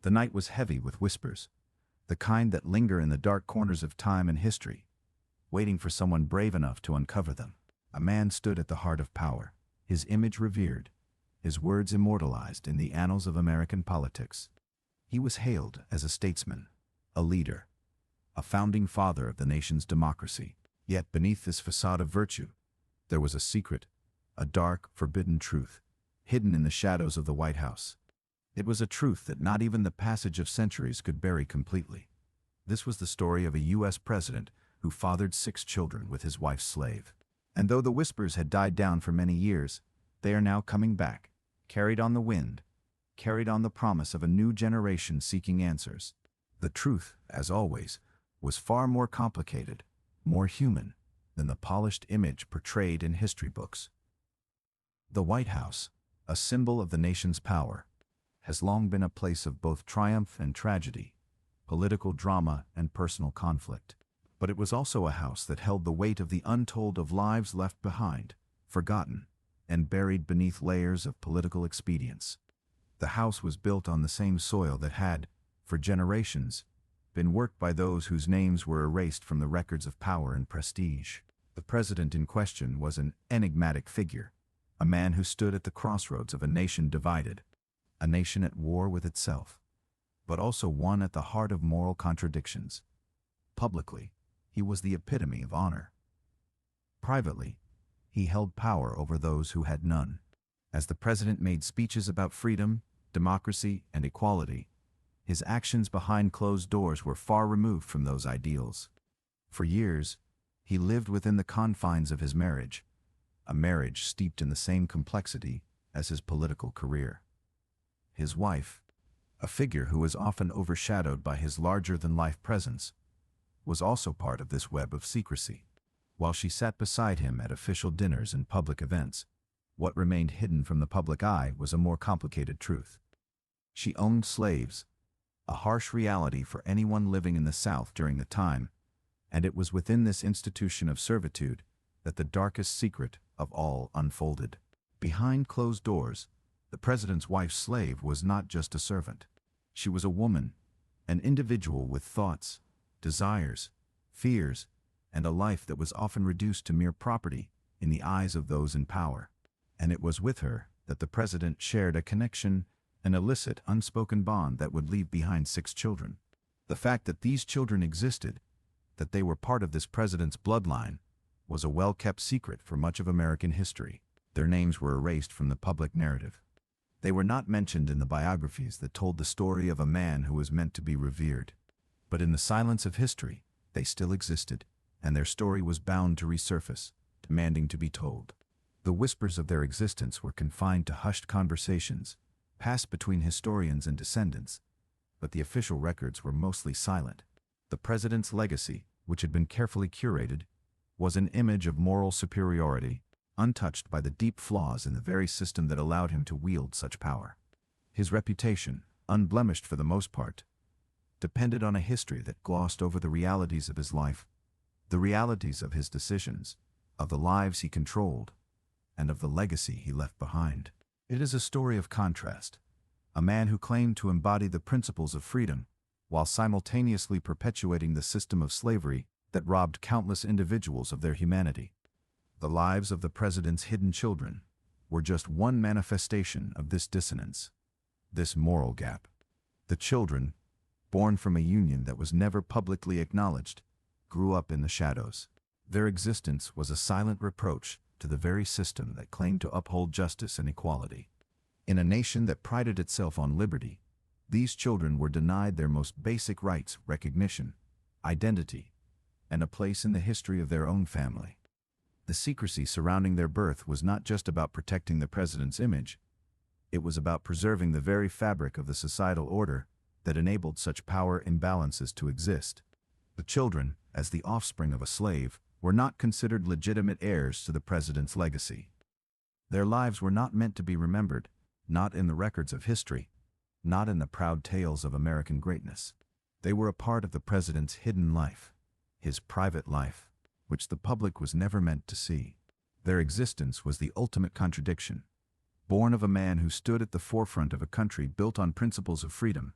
The night was heavy with whispers, the kind that linger in the dark corners of time and history, waiting for someone brave enough to uncover them. A man stood at the heart of power, his image revered, his words immortalized in the annals of American politics. He was hailed as a statesman, a leader, a founding father of the nation's democracy. Yet beneath this facade of virtue, there was a secret, a dark, forbidden truth, hidden in the shadows of the White House. It was a truth that not even the passage of centuries could bury completely. This was the story of a U.S. president who fathered 6 children with his wife's slave. And though the whispers had died down for many years, they are now coming back, carried on the wind, carried on the promise of a new generation seeking answers. The truth, as always, was far more complicated, more human, than the polished image portrayed in history books. The White House, a symbol of the nation's power, has long been a place of both triumph and tragedy, political drama and personal conflict. But it was also a house that held the weight of the untold of lives left behind, forgotten, and buried beneath layers of political expedience. The house was built on the same soil that had, for generations, been worked by those whose names were erased from the records of power and prestige. The president in question was an enigmatic figure, a man who stood at the crossroads of a nation divided, a nation at war with itself, but also one at the heart of moral contradictions. Publicly, he was the epitome of honor. Privately, he held power over those who had none. As the president made speeches about freedom, democracy, and equality, his actions behind closed doors were far removed from those ideals. For years, he lived within the confines of his marriage, a marriage steeped in the same complexity as his political career. His wife, a figure who was often overshadowed by his larger-than-life presence, was also part of this web of secrecy. While she sat beside him at official dinners and public events, what remained hidden from the public eye was a more complicated truth. She owned slaves, a harsh reality for anyone living in the South during the time, and it was within this institution of servitude that the darkest secret of all unfolded. Behind closed doors, the president's wife's slave was not just a servant. She was a woman, an individual with thoughts, desires, fears, and a life that was often reduced to mere property in the eyes of those in power. And it was with her that the president shared a connection, an illicit, unspoken bond that would leave behind 6 children. The fact that these children existed, that they were part of this president's bloodline, was a well-kept secret for much of American history. Their names were erased from the public narrative. They were not mentioned in the biographies that told the story of a man who was meant to be revered. But in the silence of history, they still existed, and their story was bound to resurface, demanding to be told. The whispers of their existence were confined to hushed conversations, passed between historians and descendants, but the official records were mostly silent. The president's legacy, which had been carefully curated, was an image of moral superiority, untouched by the deep flaws in the very system that allowed him to wield such power. His reputation, unblemished for the most part, depended on a history that glossed over the realities of his life, the realities of his decisions, of the lives he controlled, and of the legacy he left behind. It is a story of contrast, a man who claimed to embody the principles of freedom, while simultaneously perpetuating the system of slavery that robbed countless individuals of their humanity. The lives of the president's hidden children were just one manifestation of this dissonance, this moral gap. The children, born from a union that was never publicly acknowledged, grew up in the shadows. Their existence was a silent reproach to the very system that claimed to uphold justice and equality. In a nation that prided itself on liberty, these children were denied their most basic rights, recognition, identity, and a place in the history of their own family. The secrecy surrounding their birth was not just about protecting the president's image, it was about preserving the very fabric of the societal order that enabled such power imbalances to exist. The children, as the offspring of a slave, were not considered legitimate heirs to the president's legacy. Their lives were not meant to be remembered, not in the records of history, not in the proud tales of American greatness. They were a part of the president's hidden life, his private life, which the public was never meant to see. Their existence was the ultimate contradiction, born of a man who stood at the forefront of a country built on principles of freedom,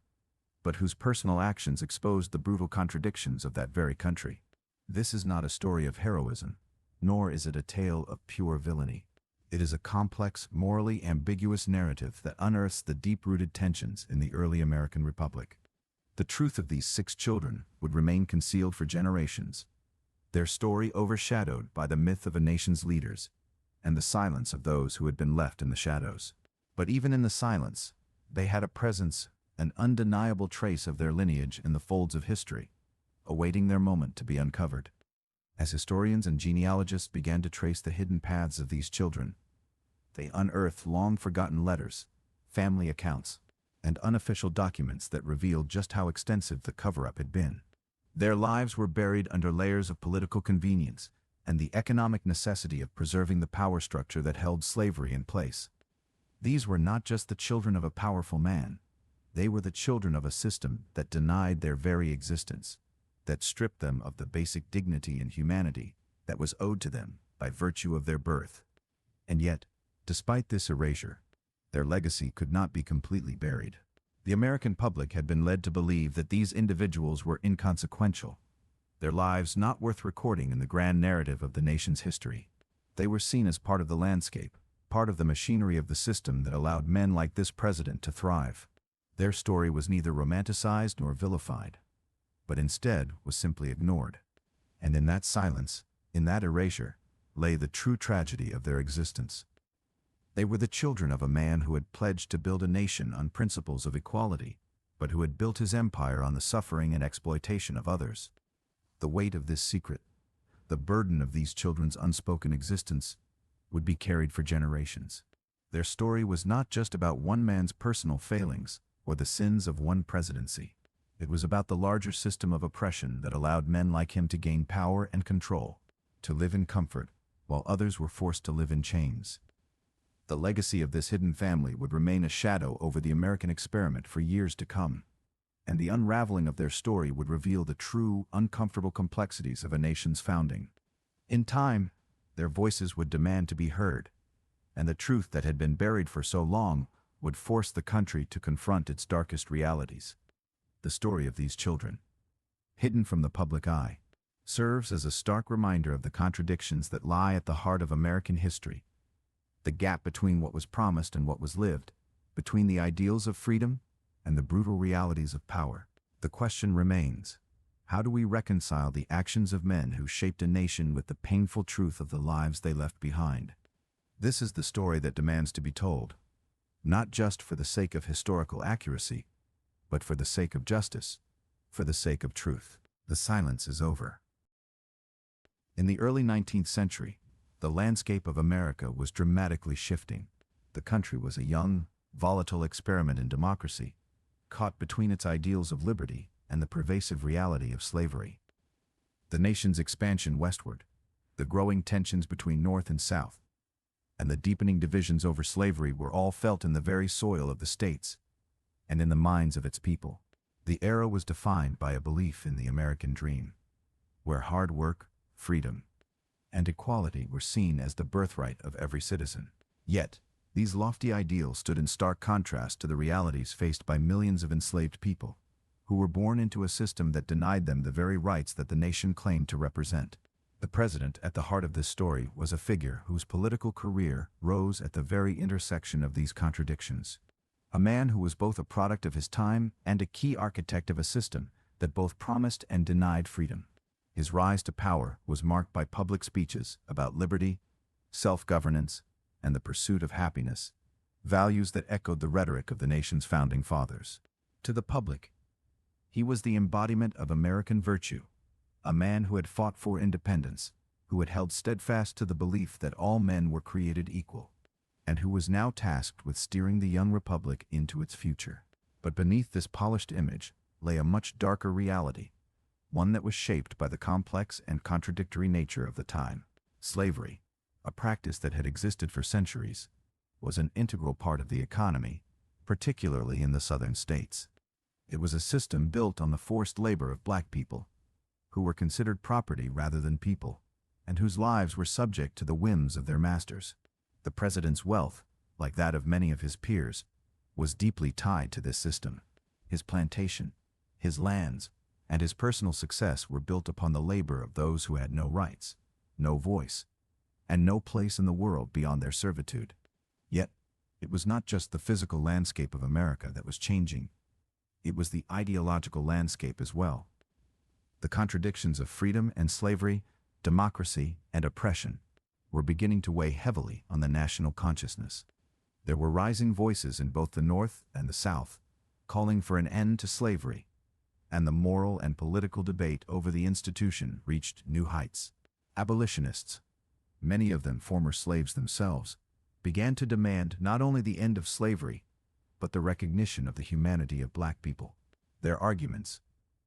but whose personal actions exposed the brutal contradictions of that very country. This is not a story of heroism, nor is it a tale of pure villainy. It is a complex, morally ambiguous narrative that unearths the deep-rooted tensions in the early American Republic. The truth of these 6 children would remain concealed for generations, their story overshadowed by the myth of a nation's leaders and the silence of those who had been left in the shadows. But even in the silence, they had a presence, an undeniable trace of their lineage in the folds of history, awaiting their moment to be uncovered. As historians and genealogists began to trace the hidden paths of these children, they unearthed long-forgotten letters, family accounts, and unofficial documents that revealed just how extensive the cover-up had been. Their lives were buried under layers of political convenience and the economic necessity of preserving the power structure that held slavery in place. These were not just the children of a powerful man, they were the children of a system that denied their very existence, that stripped them of the basic dignity and humanity that was owed to them by virtue of their birth. And yet, despite this erasure, their legacy could not be completely buried. The American public had been led to believe that these individuals were inconsequential, their lives not worth recording in the grand narrative of the nation's history. They were seen as part of the landscape, part of the machinery of the system that allowed men like this president to thrive. Their story was neither romanticized nor vilified, but instead was simply ignored. And in that silence, in that erasure, lay the true tragedy of their existence. They were the children of a man who had pledged to build a nation on principles of equality, but who had built his empire on the suffering and exploitation of others. The weight of this secret, the burden of these children's unspoken existence, would be carried for generations. Their story was not just about one man's personal failings or the sins of one presidency. It was about the larger system of oppression that allowed men like him to gain power and control, to live in comfort, while others were forced to live in chains. The legacy of this hidden family would remain a shadow over the American experiment for years to come, and the unraveling of their story would reveal the true, uncomfortable complexities of a nation's founding. In time, their voices would demand to be heard, and the truth that had been buried for so long would force the country to confront its darkest realities. The story of these children, hidden from the public eye, serves as a stark reminder of the contradictions that lie at the heart of American history. The gap between what was promised and what was lived, between the ideals of freedom and the brutal realities of power. The question remains, how do we reconcile the actions of men who shaped a nation with the painful truth of the lives they left behind? This is the story that demands to be told, not just for the sake of historical accuracy, but for the sake of justice, for the sake of truth. The silence is over. In the early 19th century, the landscape of America was dramatically shifting. The country was a young, volatile experiment in democracy, caught between its ideals of liberty and the pervasive reality of slavery. The nation's expansion westward, the growing tensions between North and South, and the deepening divisions over slavery were all felt in the very soil of the states and in the minds of its people. The era was defined by a belief in the American dream, where hard work, freedom, and equality were seen as the birthright of every citizen. Yet, these lofty ideals stood in stark contrast to the realities faced by millions of enslaved people, who were born into a system that denied them the very rights that the nation claimed to represent. The president at the heart of this story was a figure whose political career rose at the very intersection of these contradictions. A man who was both a product of his time and a key architect of a system that both promised and denied freedom. His rise to power was marked by public speeches about liberty, self-governance, and the pursuit of happiness, values that echoed the rhetoric of the nation's founding fathers. To the public, he was the embodiment of American virtue, a man who had fought for independence, who had held steadfast to the belief that all men were created equal, and who was now tasked with steering the young republic into its future. But beneath this polished image lay a much darker reality, one that was shaped by the complex and contradictory nature of the time. Slavery, a practice that had existed for centuries, was an integral part of the economy, particularly in the southern states. It was a system built on the forced labor of black people, who were considered property rather than people, and whose lives were subject to the whims of their masters. The president's wealth, like that of many of his peers, was deeply tied to this system. His plantation, his lands, and his personal success were built upon the labor of those who had no rights, no voice, and no place in the world beyond their servitude. Yet, it was not just the physical landscape of America that was changing. It was the ideological landscape as well. The contradictions of freedom and slavery, democracy and oppression, were beginning to weigh heavily on the national consciousness. There were rising voices in both the North and the South, calling for an end to slavery, and the moral and political debate over the institution reached new heights. Abolitionists, many of them former slaves themselves, began to demand not only the end of slavery, but the recognition of the humanity of black people. Their arguments,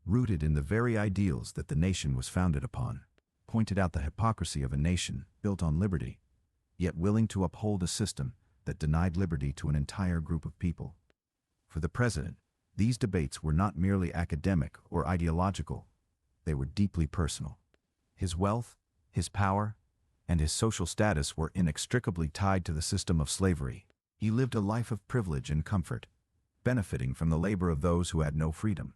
rooted in the very ideals that the nation was founded upon, pointed out the hypocrisy of a nation built on liberty, yet willing to uphold a system that denied liberty to an entire group of people. For the president, these debates were not merely academic or ideological, they were deeply personal. His wealth, his power, and his social status were inextricably tied to the system of slavery. He lived a life of privilege and comfort, benefiting from the labor of those who had no freedom.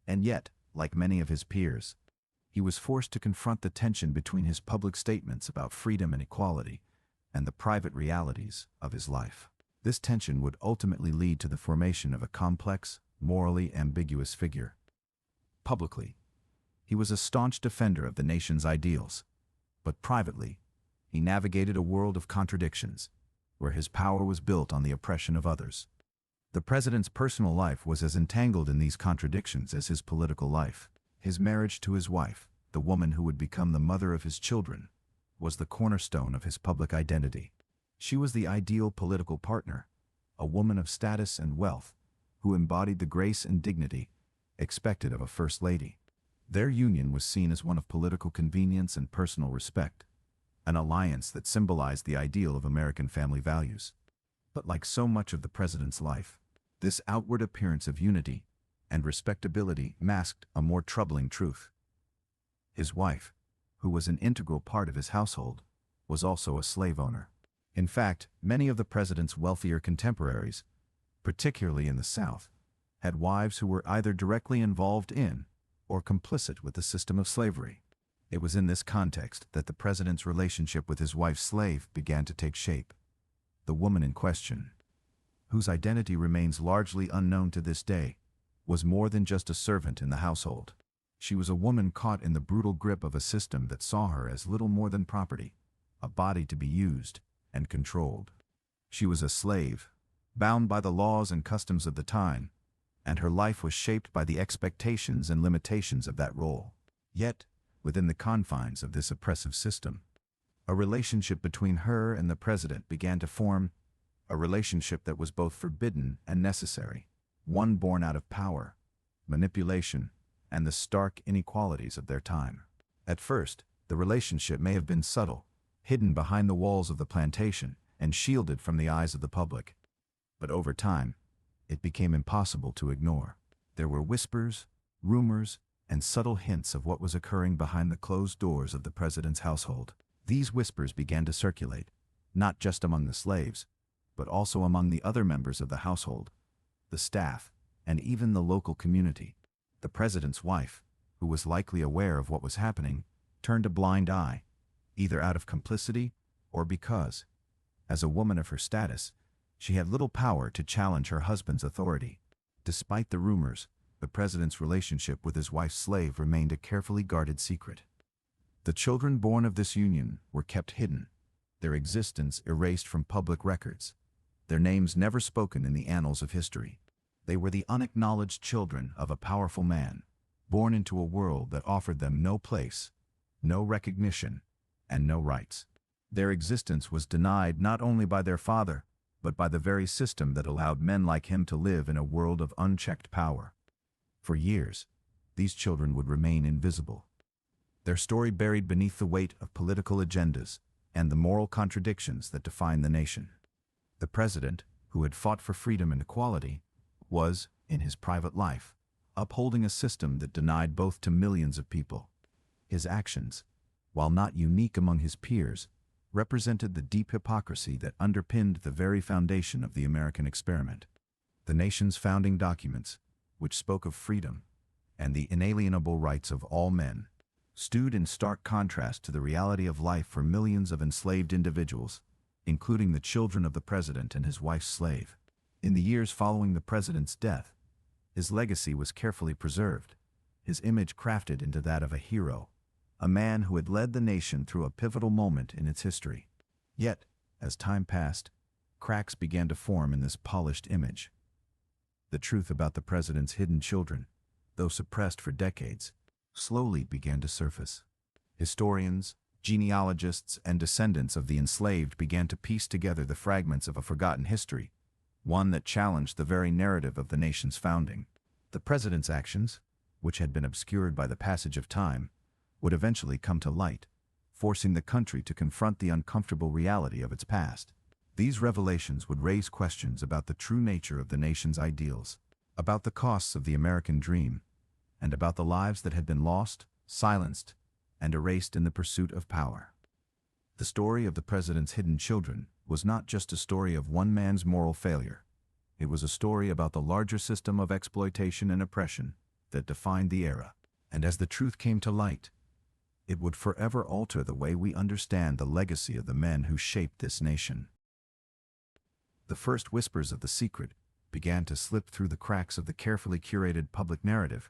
And yet, like many of his peers, he was forced to confront the tension between his public statements about freedom and equality and the private realities of his life. This tension would ultimately lead to the formation of a complex, morally ambiguous figure. Publicly, he was a staunch defender of the nation's ideals, but privately, he navigated a world of contradictions, where his power was built on the oppression of others. The president's personal life was as entangled in these contradictions as his political life. His marriage to his wife, the woman who would become the mother of his children, was the cornerstone of his public identity. She was the ideal political partner, a woman of status and wealth, who embodied the grace and dignity expected of a first lady. Their union was seen as one of political convenience and personal respect, an alliance that symbolized the ideal of American family values. But like so much of the president's life, this outward appearance of unity and respectability masked a more troubling truth. His wife, who was an integral part of his household, was also a slave owner. In fact, many of the president's wealthier contemporaries, particularly in the South, had wives who were either directly involved in or complicit with the system of slavery. It was in this context that the president's relationship with his wife's slave began to take shape. The woman in question, whose identity remains largely unknown to this day, was more than just a servant in the household. She was a woman caught in the brutal grip of a system that saw her as little more than property, a body to be used and controlled. She was a slave, bound by the laws and customs of the time, and her life was shaped by the expectations and limitations of that role. Yet, within the confines of this oppressive system, a relationship between her and the president began to form, a relationship that was both forbidden and necessary, one born out of power, manipulation, and the stark inequalities of their time. At first, the relationship may have been subtle, hidden behind the walls of the plantation, and shielded from the eyes of the public. But over time, it became impossible to ignore. There were whispers, rumors, and subtle hints of what was occurring behind the closed doors of the president's household. These whispers began to circulate, not just among the slaves, but also among the other members of the household, the staff, and even the local community. The president's wife, who was likely aware of what was happening, turned a blind eye, either out of complicity or because, as a woman of her status, she had little power to challenge her husband's authority. Despite the rumors, the president's relationship with his wife's slave remained a carefully guarded secret. The children born of this union were kept hidden, their existence erased from public records, their names never spoken in the annals of history. They were the unacknowledged children of a powerful man, born into a world that offered them no place, no recognition, and no rights. Their existence was denied not only by their father, but by the very system that allowed men like him to live in a world of unchecked power. For years, these children would remain invisible, their story buried beneath the weight of political agendas and the moral contradictions that define the nation. The president, who had fought for freedom and equality, was, in his private life, upholding a system that denied both to millions of people. His actions, while not unique among his peers, represented the deep hypocrisy that underpinned the very foundation of the American experiment. The nation's founding documents, which spoke of freedom and the inalienable rights of all men, stood in stark contrast to the reality of life for millions of enslaved individuals, including the children of the president and his wife's slave. In the years following the president's death, his legacy was carefully preserved, his image crafted into that of a hero, a man who had led the nation through a pivotal moment in its history. Yet, as time passed, cracks began to form in this polished image. The truth about the president's hidden children, though suppressed for decades, slowly began to surface. Historians, genealogists, and descendants of the enslaved began to piece together the fragments of a forgotten history, one that challenged the very narrative of the nation's founding. The president's actions, which had been obscured by the passage of time, would eventually come to light, forcing the country to confront the uncomfortable reality of its past. These revelations would raise questions about the true nature of the nation's ideals, about the costs of the American dream, and about the lives that had been lost, silenced, and erased in the pursuit of power. The story of the president's hidden children was not just a story of one man's moral failure. It was a story about the larger system of exploitation and oppression that defined the era. And as the truth came to light, it would forever alter the way we understand the legacy of the men who shaped this nation. The first whispers of the secret began to slip through the cracks of the carefully curated public narrative,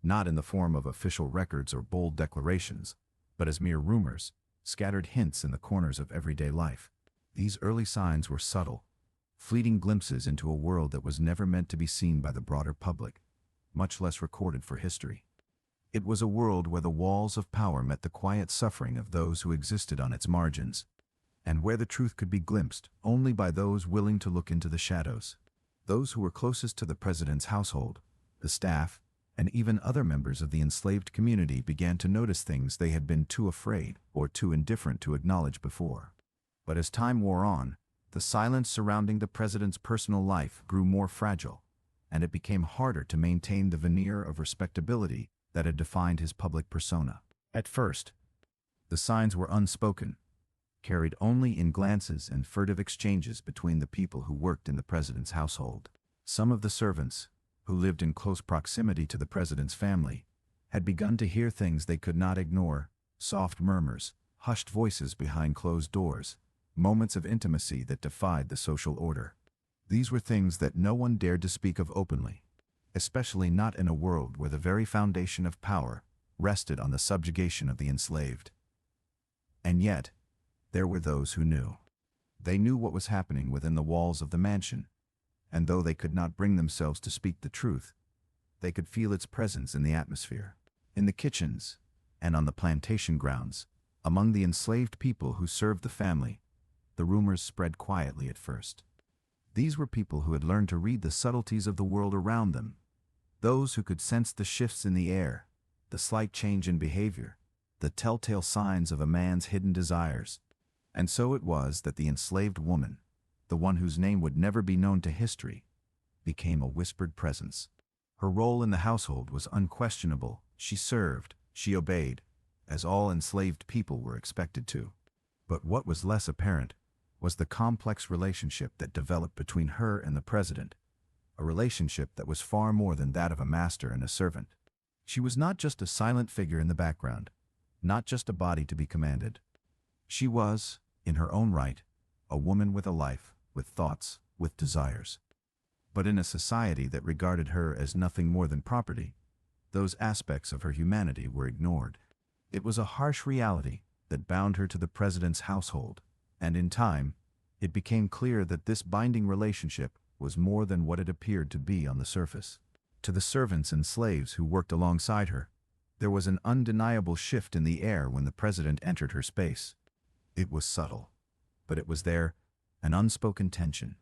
not in the form of official records or bold declarations, but as mere rumors, scattered hints in the corners of everyday life. These early signs were subtle, fleeting glimpses into a world that was never meant to be seen by the broader public, much less recorded for history. It was a world where the walls of power met the quiet suffering of those who existed on its margins, and where the truth could be glimpsed only by those willing to look into the shadows. Those who were closest to the president's household, the staff, and even other members of the enslaved community began to notice things they had been too afraid or too indifferent to acknowledge before. But as time wore on, the silence surrounding the president's personal life grew more fragile, and it became harder to maintain the veneer of respectability that had defined his public persona. At first, the signs were unspoken, carried only in glances and furtive exchanges between the people who worked in the president's household. Some of the servants, who lived in close proximity to the president's family, had begun to hear things they could not ignore: soft murmurs, hushed voices behind closed doors, moments of intimacy that defied the social order. These were things that no one dared to speak of openly, especially not in a world where the very foundation of power rested on the subjugation of the enslaved. And yet, there were those who knew. They knew what was happening within the walls of the mansion, and though they could not bring themselves to speak the truth, they could feel its presence in the atmosphere. In the kitchens, and on the plantation grounds, among the enslaved people who served the family, the rumors spread quietly at first. These were people who had learned to read the subtleties of the world around them, those who could sense the shifts in the air, the slight change in behavior, the telltale signs of a man's hidden desires. And so it was that the enslaved woman, the one whose name would never be known to history, became a whispered presence. Her role in the household was unquestionable. She served, she obeyed, as all enslaved people were expected to. But what was less apparent was the complex relationship that developed between her and the president, a relationship that was far more than that of a master and a servant. She was not just a silent figure in the background, not just a body to be commanded. She was, in her own right, a woman with a life, with thoughts, with desires. But in a society that regarded her as nothing more than property, those aspects of her humanity were ignored. It was a harsh reality that bound her to the president's household, and in time, it became clear that this binding relationship was more than what it appeared to be on the surface. To the servants and slaves who worked alongside her, there was an undeniable shift in the air when the president entered her space. It was subtle, but it was there, an unspoken tension,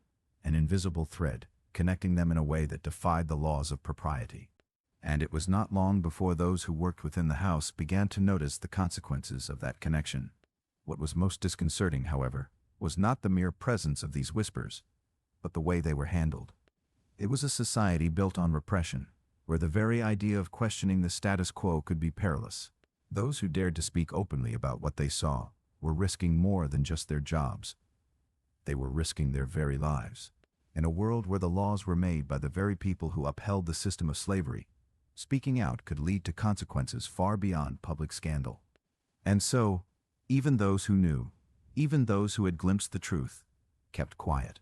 an invisible thread, connecting them in a way that defied the laws of propriety. And it was not long before those who worked within the house began to notice the consequences of that connection. What was most disconcerting, however, was not the mere presence of these whispers, but the way they were handled. It was a society built on repression, where the very idea of questioning the status quo could be perilous. Those who dared to speak openly about what they saw were risking more than just their jobs. They were risking their very lives. In a world where the laws were made by the very people who upheld the system of slavery, speaking out could lead to consequences far beyond public scandal. And so, even those who knew, even those who had glimpsed the truth, kept quiet.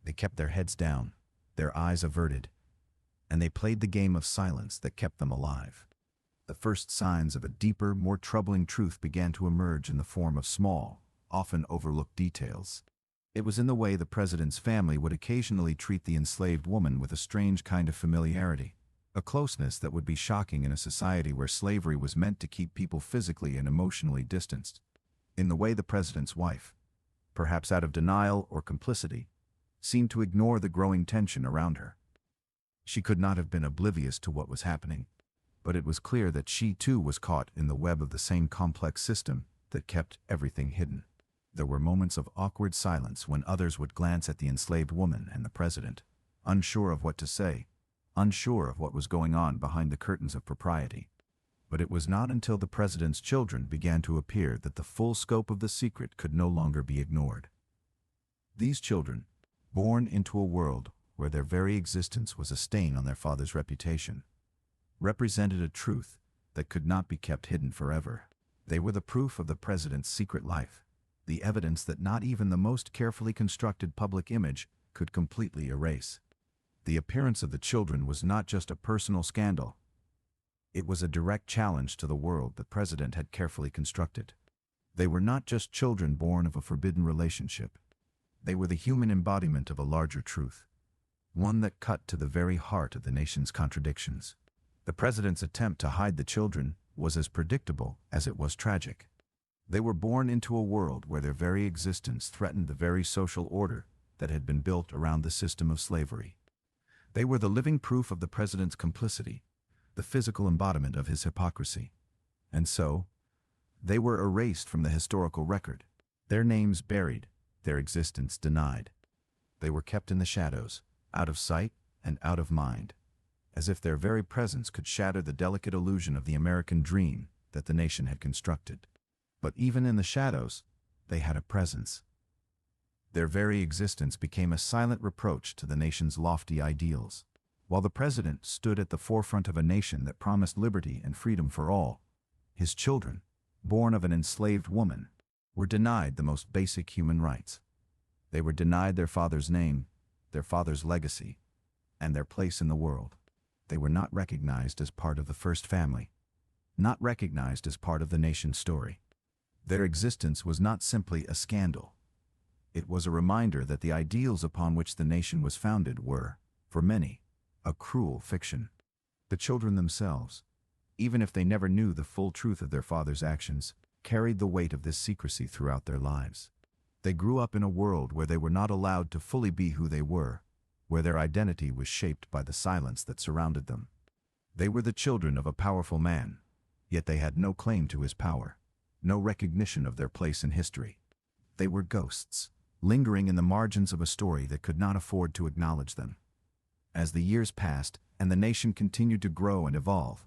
They kept their heads down, their eyes averted, and they played the game of silence that kept them alive. The first signs of a deeper, more troubling truth began to emerge in the form of small, often overlooked details. It was in the way the president's family would occasionally treat the enslaved woman with a strange kind of familiarity, a closeness that would be shocking in a society where slavery was meant to keep people physically and emotionally distanced. In the way the president's wife, perhaps out of denial or complicity, seemed to ignore the growing tension around her. She could not have been oblivious to what was happening, but it was clear that she too was caught in the web of the same complex system that kept everything hidden. There were moments of awkward silence when others would glance at the enslaved woman and the president, unsure of what to say, unsure of what was going on behind the curtains of propriety. But it was not until the president's children began to appear that the full scope of the secret could no longer be ignored. These children, born into a world where their very existence was a stain on their father's reputation, represented a truth that could not be kept hidden forever. They were the proof of the president's secret life, the evidence that not even the most carefully constructed public image could completely erase. The appearance of the children was not just a personal scandal. It was a direct challenge to the world the president had carefully constructed. They were not just children born of a forbidden relationship. They were the human embodiment of a larger truth, one that cut to the very heart of the nation's contradictions. The president's attempt to hide the children was as predictable as it was tragic. They were born into a world where their very existence threatened the very social order that had been built around the system of slavery. They were the living proof of the president's complicity, the physical embodiment of his hypocrisy. And so, they were erased from the historical record, their names buried, their existence denied. They were kept in the shadows, out of sight and out of mind, as if their very presence could shatter the delicate illusion of the American dream that the nation had constructed. But even in the shadows, they had a presence. Their very existence became a silent reproach to the nation's lofty ideals. While the president stood at the forefront of a nation that promised liberty and freedom for all, his children, born of an enslaved woman, were denied the most basic human rights. They were denied their father's name, their father's legacy, and their place in the world. They were not recognized as part of the first family, not recognized as part of the nation's story. Their existence was not simply a scandal. It was a reminder that the ideals upon which the nation was founded were, for many, a cruel fiction. The children themselves, even if they never knew the full truth of their father's actions, carried the weight of this secrecy throughout their lives. They grew up in a world where they were not allowed to fully be who they were, where their identity was shaped by the silence that surrounded them. They were the children of a powerful man, yet they had no claim to his power, no recognition of their place in history. They were ghosts, lingering in the margins of a story that could not afford to acknowledge them. As the years passed and the nation continued to grow and evolve,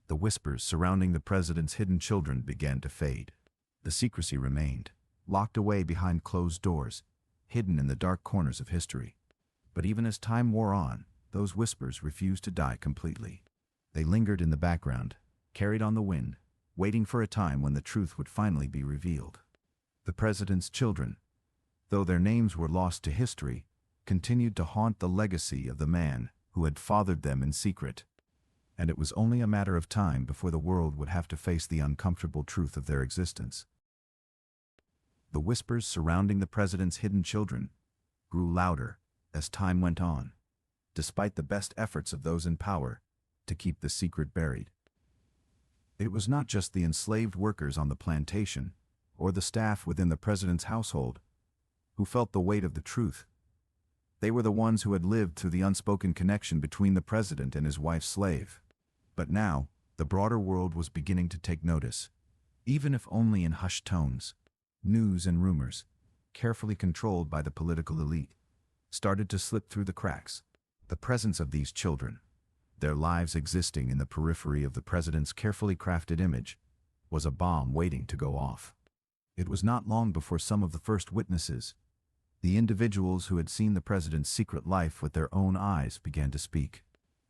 the whispers surrounding the president's hidden children began to fade. The secrecy remained, locked away behind closed doors, hidden in the dark corners of history. But even as time wore on, those whispers refused to die completely. They lingered in the background, carried on the wind, waiting for a time when the truth would finally be revealed. The president's children, though their names were lost to history, continued to haunt the legacy of the man who had fathered them in secret. And it was only a matter of time before the world would have to face the uncomfortable truth of their existence. The whispers surrounding the president's hidden children grew louder as time went on, despite the best efforts of those in power to keep the secret buried. It was not just the enslaved workers on the plantation or the staff within the president's household who felt the weight of the truth. They were the ones who had lived through the unspoken connection between the president and his wife's slave. But now, the broader world was beginning to take notice, even if only in hushed tones. News and rumors, carefully controlled by the political elite, started to slip through the cracks. The presence of these children, their lives existing in the periphery of the president's carefully crafted image, was a bomb waiting to go off. It was not long before some of the first witnesses, The individuals who had seen the president's secret life with their own eyes began to speak.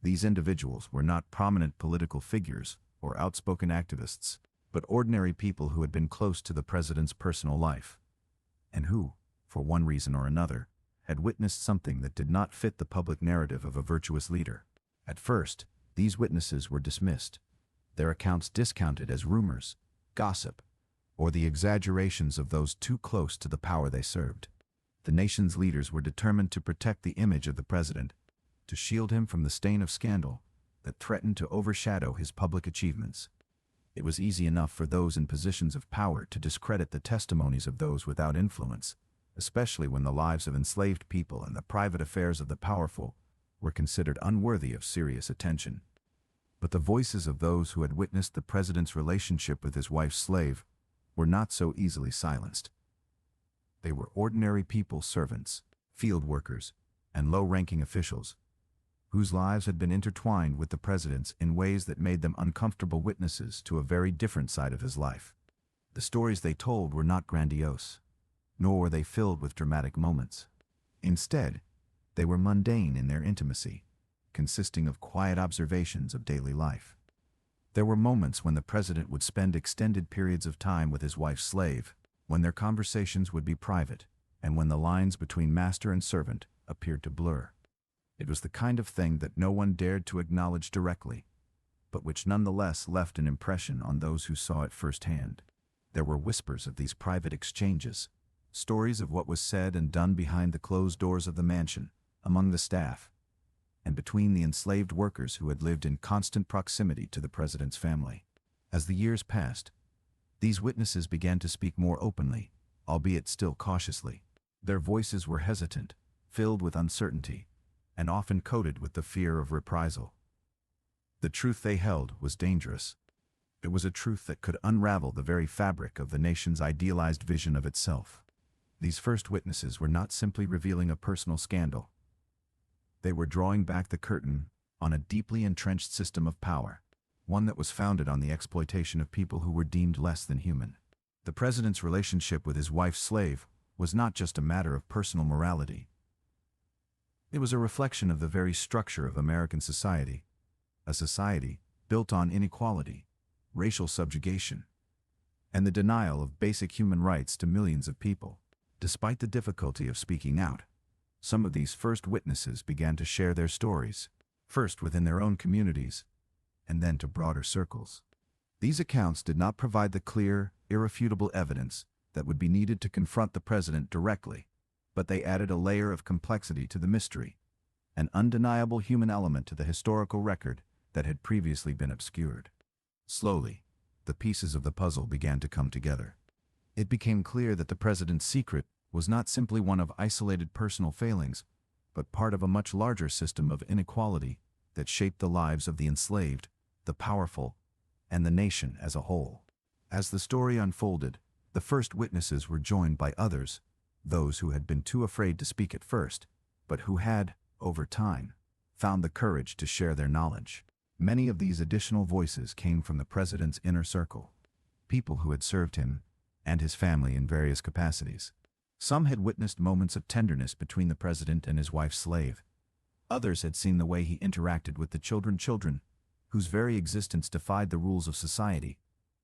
These individuals were not prominent political figures or outspoken activists, but ordinary people who had been close to the president's personal life, and who, for one reason or another, had witnessed something that did not fit the public narrative of a virtuous leader. At first, these witnesses were dismissed, their accounts discounted as rumors, gossip, or the exaggerations of those too close to the power they served. The nation's leaders were determined to protect the image of the president, to shield him from the stain of scandal that threatened to overshadow his public achievements. It was easy enough for those in positions of power to discredit the testimonies of those without influence, especially when the lives of enslaved people and the private affairs of the powerful were considered unworthy of serious attention. But the voices of those who had witnessed the president's relationship with his wife's slave were not so easily silenced. They were ordinary people, servants, field workers, and low-ranking officials, whose lives had been intertwined with the president's in ways that made them uncomfortable witnesses to a very different side of his life. The stories they told were not grandiose, nor were they filled with dramatic moments. Instead, they were mundane in their intimacy, consisting of quiet observations of daily life. There were moments when the president would spend extended periods of time with his wife's slave, when their conversations would be private, and when the lines between master and servant appeared to blur. It was the kind of thing that no one dared to acknowledge directly, but which nonetheless left an impression on those who saw it firsthand. There were whispers of these private exchanges, stories of what was said and done behind the closed doors of the mansion, among the staff, and between the enslaved workers who had lived in constant proximity to the president's family. As the years passed, these witnesses began to speak more openly, albeit still cautiously. Their voices were hesitant, filled with uncertainty, and often coated with the fear of reprisal. The truth they held was dangerous. It was a truth that could unravel the very fabric of the nation's idealized vision of itself. These first witnesses were not simply revealing a personal scandal. They were drawing back the curtain on a deeply entrenched system of power, one that was founded on the exploitation of people who were deemed less than human. The president's relationship with his wife's slave was not just a matter of personal morality. It was a reflection of the very structure of American society, a society built on inequality, racial subjugation, and the denial of basic human rights to millions of people. Despite the difficulty of speaking out, some of these first witnesses began to share their stories, first within their own communities, and then to broader circles. These accounts did not provide the clear, irrefutable evidence that would be needed to confront the president directly, but they added a layer of complexity to the mystery, an undeniable human element to the historical record that had previously been obscured. Slowly, the pieces of the puzzle began to come together. It became clear that the president's secret was not simply one of isolated personal failings, but part of a much larger system of inequality that shaped the lives of the enslaved, the powerful, and the nation as a whole. As the story unfolded, the first witnesses were joined by others, those who had been too afraid to speak at first, but who had, over time, found the courage to share their knowledge. Many of these additional voices came from the president's inner circle, people who had served him and his family in various capacities. Some had witnessed moments of tenderness between the president and his wife's slave. Others had seen the way he interacted with the children whose very existence defied the rules of society,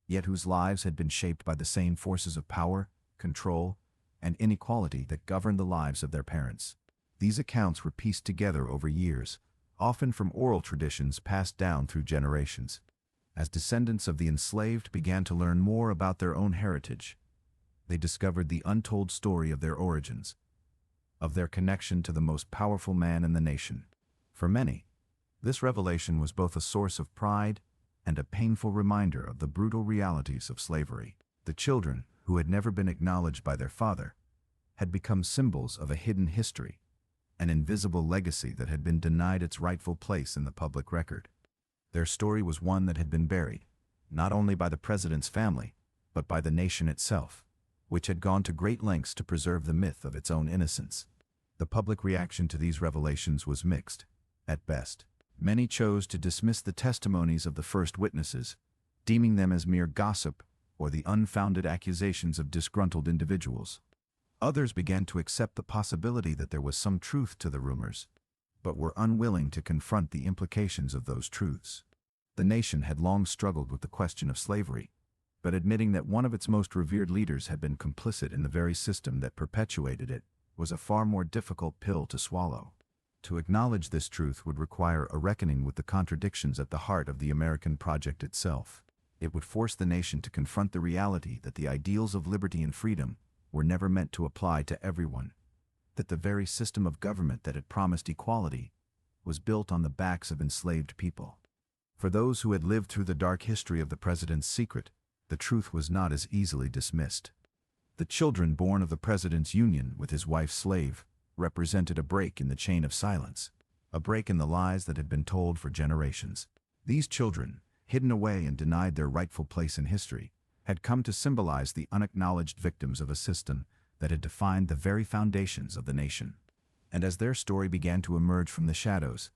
yet whose lives had been shaped by the same forces of power, control, and inequality that governed the lives of their parents. These accounts were pieced together over years, often from oral traditions passed down through generations. As descendants of the enslaved began to learn more about their own heritage, they discovered the untold story of their origins, of their connection to the most powerful man in the nation. For many, this revelation was both a source of pride and a painful reminder of the brutal realities of slavery. The children, who had never been acknowledged by their father, had become symbols of a hidden history, an invisible legacy that had been denied its rightful place in the public record. Their story was one that had been buried, not only by the president's family, but by the nation itself, which had gone to great lengths to preserve the myth of its own innocence. The public reaction to these revelations was mixed, at best. Many chose to dismiss the testimonies of the first witnesses, deeming them as mere gossip or the unfounded accusations of disgruntled individuals. Others began to accept the possibility that there was some truth to the rumors, but were unwilling to confront the implications of those truths. The nation had long struggled with the question of slavery, but admitting that one of its most revered leaders had been complicit in the very system that perpetuated it was a far more difficult pill to swallow. To acknowledge this truth would require a reckoning with the contradictions at the heart of the American project itself. It would force the nation to confront the reality that the ideals of liberty and freedom were never meant to apply to everyone, that the very system of government that had promised equality was built on the backs of enslaved people. For those who had lived through the dark history of the president's secret, the truth was not as easily dismissed. The children born of the president's union with his wife's slave represented a break in the chain of silence, a break in the lies that had been told for generations. These children, hidden away and denied their rightful place in history, had come to symbolize the unacknowledged victims of a system that had defined the very foundations of the nation. And as their story began to emerge from the shadows,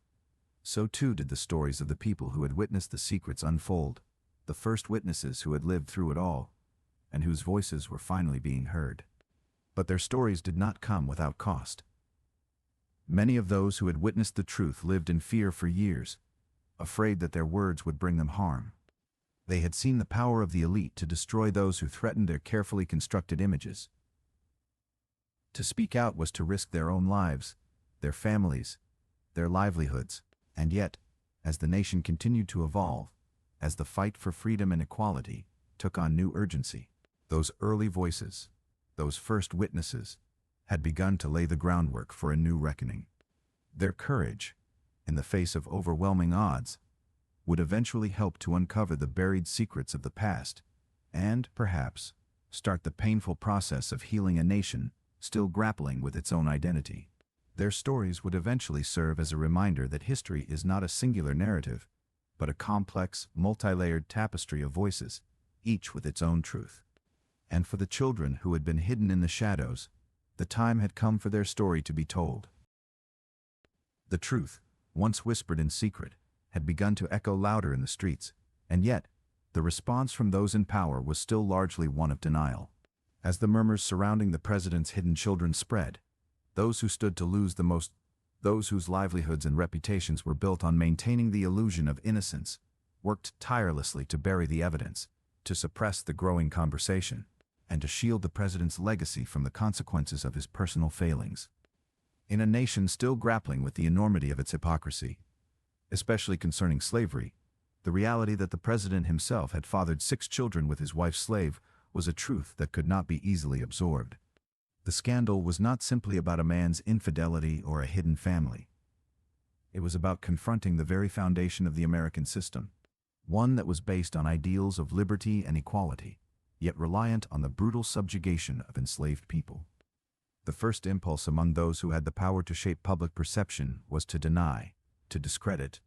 so too did the stories of the people who had witnessed the secrets unfold, the first witnesses who had lived through it all, and whose voices were finally being heard. But their stories did not come without cost. Many of those who had witnessed the truth lived in fear for years, afraid that their words would bring them harm. They had seen the power of the elite to destroy those who threatened their carefully constructed images. To speak out was to risk their own lives, their families, their livelihoods. And yet, as the nation continued to evolve, as the fight for freedom and equality took on new urgency, those early voices, those first witnesses, had begun to lay the groundwork for a new reckoning. Their courage, in the face of overwhelming odds, would eventually help to uncover the buried secrets of the past and, perhaps, start the painful process of healing a nation still grappling with its own identity. Their stories would eventually serve as a reminder that history is not a singular narrative, but a complex, multi-layered tapestry of voices, each with its own truth. And for the children who had been hidden in the shadows, the time had come for their story to be told. The truth, once whispered in secret, had begun to echo louder in the streets, and yet, the response from those in power was still largely one of denial. As the murmurs surrounding the president's hidden children spread, those who stood to lose the most, those whose livelihoods and reputations were built on maintaining the illusion of innocence, worked tirelessly to bury the evidence, to suppress the growing conversation, and to shield the president's legacy from the consequences of his personal failings. In a nation still grappling with the enormity of its hypocrisy, especially concerning slavery, the reality that the president himself had fathered 6 children with his wife's slave was a truth that could not be easily absorbed. The scandal was not simply about a man's infidelity or a hidden family. It was about confronting the very foundation of the American system, one that was based on ideals of liberty and equality, yet reliant on the brutal subjugation of enslaved people. The first impulse among those who had the power to shape public perception was to deny, to discredit,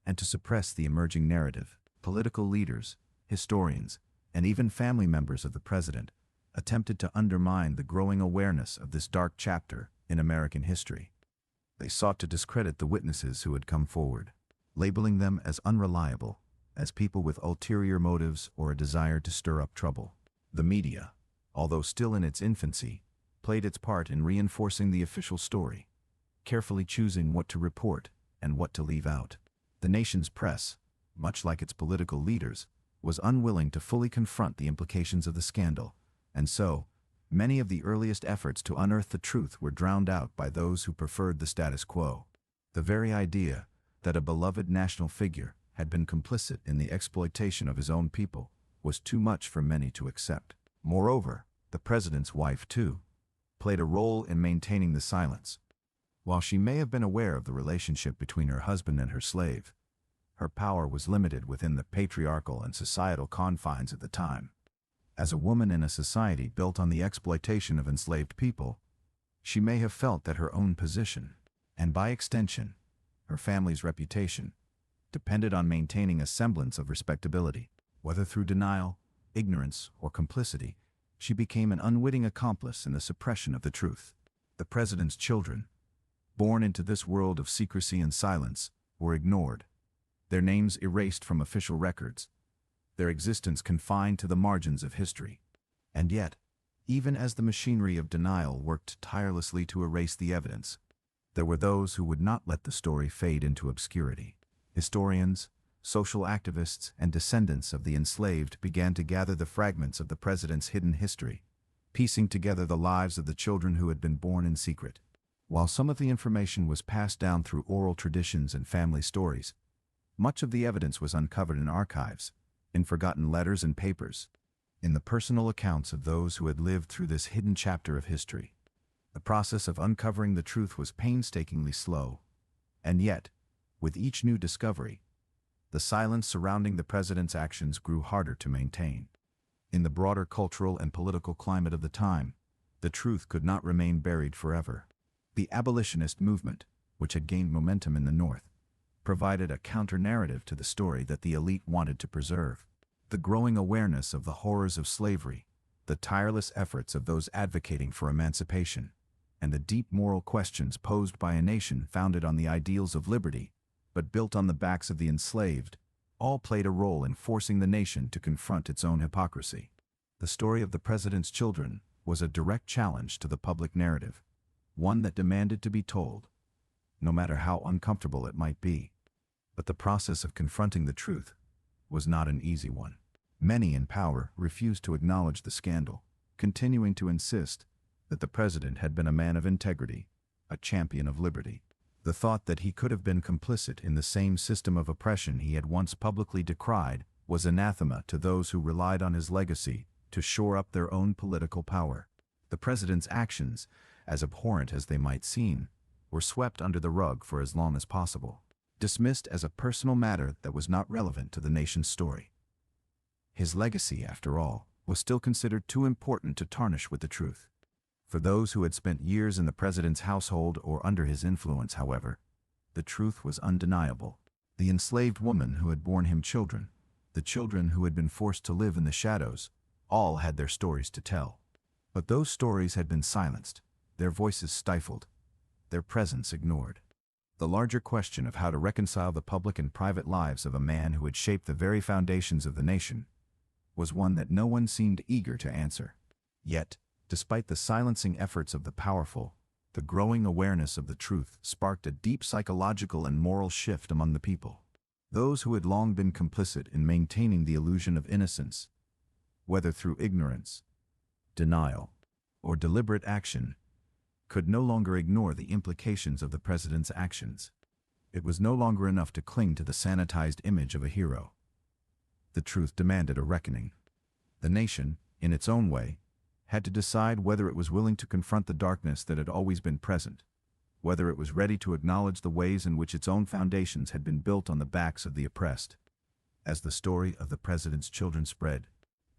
and to suppress the emerging narrative. Political leaders, historians, and even family members of the president attempted to undermine the growing awareness of this dark chapter in American history. They sought to discredit the witnesses who had come forward, labeling them as unreliable, as people with ulterior motives or a desire to stir up trouble. The media, although still in its infancy, played its part in reinforcing the official story, carefully choosing what to report and what to leave out. The nation's press, much like its political leaders, was unwilling to fully confront the implications of the scandal, and so, many of the earliest efforts to unearth the truth were drowned out by those who preferred the status quo. The very idea that a beloved national figure had been complicit in the exploitation of his own people was too much for many to accept. Moreover, the president's wife, too, played a role in maintaining the silence. While she may have been aware of the relationship between her husband and her slave, her power was limited within the patriarchal and societal confines of the time. As a woman in a society built on the exploitation of enslaved people, she may have felt that her own position, and by extension, her family's reputation, depended on maintaining a semblance of respectability. Whether through denial, ignorance, or complicity, she became an unwitting accomplice in the suppression of the truth. The president's children, born into this world of secrecy and silence, were ignored, their names erased from official records, their existence confined to the margins of history. And yet, even as the machinery of denial worked tirelessly to erase the evidence. There were those who would not let the story fade into obscurity. Historians, social activists, and descendants of the enslaved began to gather the fragments of the president's hidden history, piecing together the lives of the children who had been born in secret. While some of the information was passed down through oral traditions and family stories, much of the evidence was uncovered in archives, in forgotten letters and papers, in the personal accounts of those who had lived through this hidden chapter of history. The process of uncovering the truth was painstakingly slow, and yet, with each new discovery, the silence surrounding the president's actions grew harder to maintain. In the broader cultural and political climate of the time, the truth could not remain buried forever. The abolitionist movement, which had gained momentum in the North, provided a counter-narrative to the story that the elite wanted to preserve. The growing awareness of the horrors of slavery, the tireless efforts of those advocating for emancipation, and the deep moral questions posed by a nation founded on the ideals of liberty, but built on the backs of the enslaved, all played a role in forcing the nation to confront its own hypocrisy. The story of the president's children was a direct challenge to the public narrative, one that demanded to be told, no matter how uncomfortable it might be. But the process of confronting the truth was not an easy one. Many in power refused to acknowledge the scandal, continuing to insist that the president had been a man of integrity, a champion of liberty. The thought that he could have been complicit in the same system of oppression he had once publicly decried was anathema to those who relied on his legacy to shore up their own political power. The president's actions, as abhorrent as they might seem, were swept under the rug for as long as possible, dismissed as a personal matter that was not relevant to the nation's story. His legacy, after all, was still considered too important to tarnish with the truth. For those who had spent years in the president's household or under his influence, however, the truth was undeniable. The enslaved woman who had borne him children, the children who had been forced to live in the shadows, all had their stories to tell. But those stories had been silenced, their voices stifled, their presence ignored. The larger question of how to reconcile the public and private lives of a man who had shaped the very foundations of the nation was one that no one seemed eager to answer. Yet, despite the silencing efforts of the powerful, the growing awareness of the truth sparked a deep psychological and moral shift among the people. Those who had long been complicit in maintaining the illusion of innocence, whether through ignorance, denial, or deliberate action, could no longer ignore the implications of the president's actions. It was no longer enough to cling to the sanitized image of a hero. The truth demanded a reckoning. The nation, in its own way, had to decide whether it was willing to confront the darkness that had always been present, whether it was ready to acknowledge the ways in which its own foundations had been built on the backs of the oppressed. As the story of the president's children spread,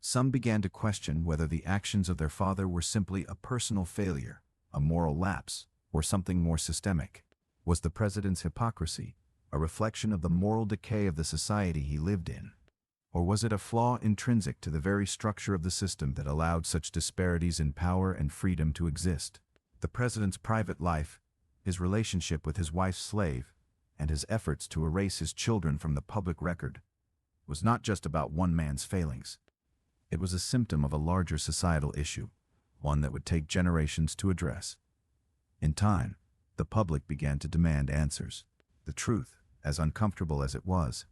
some began to question whether the actions of their father were simply a personal failure, a moral lapse, or something more systemic. Was the president's hypocrisy a reflection of the moral decay of the society he lived in? Or was it a flaw intrinsic to the very structure of the system that allowed such disparities in power and freedom to exist? The president's private life, his relationship with his wife's slave, and his efforts to erase his children from the public record, was not just about one man's failings. It was a symptom of a larger societal issue, one that would take generations to address. In time, the public began to demand answers. The truth, as uncomfortable as it was,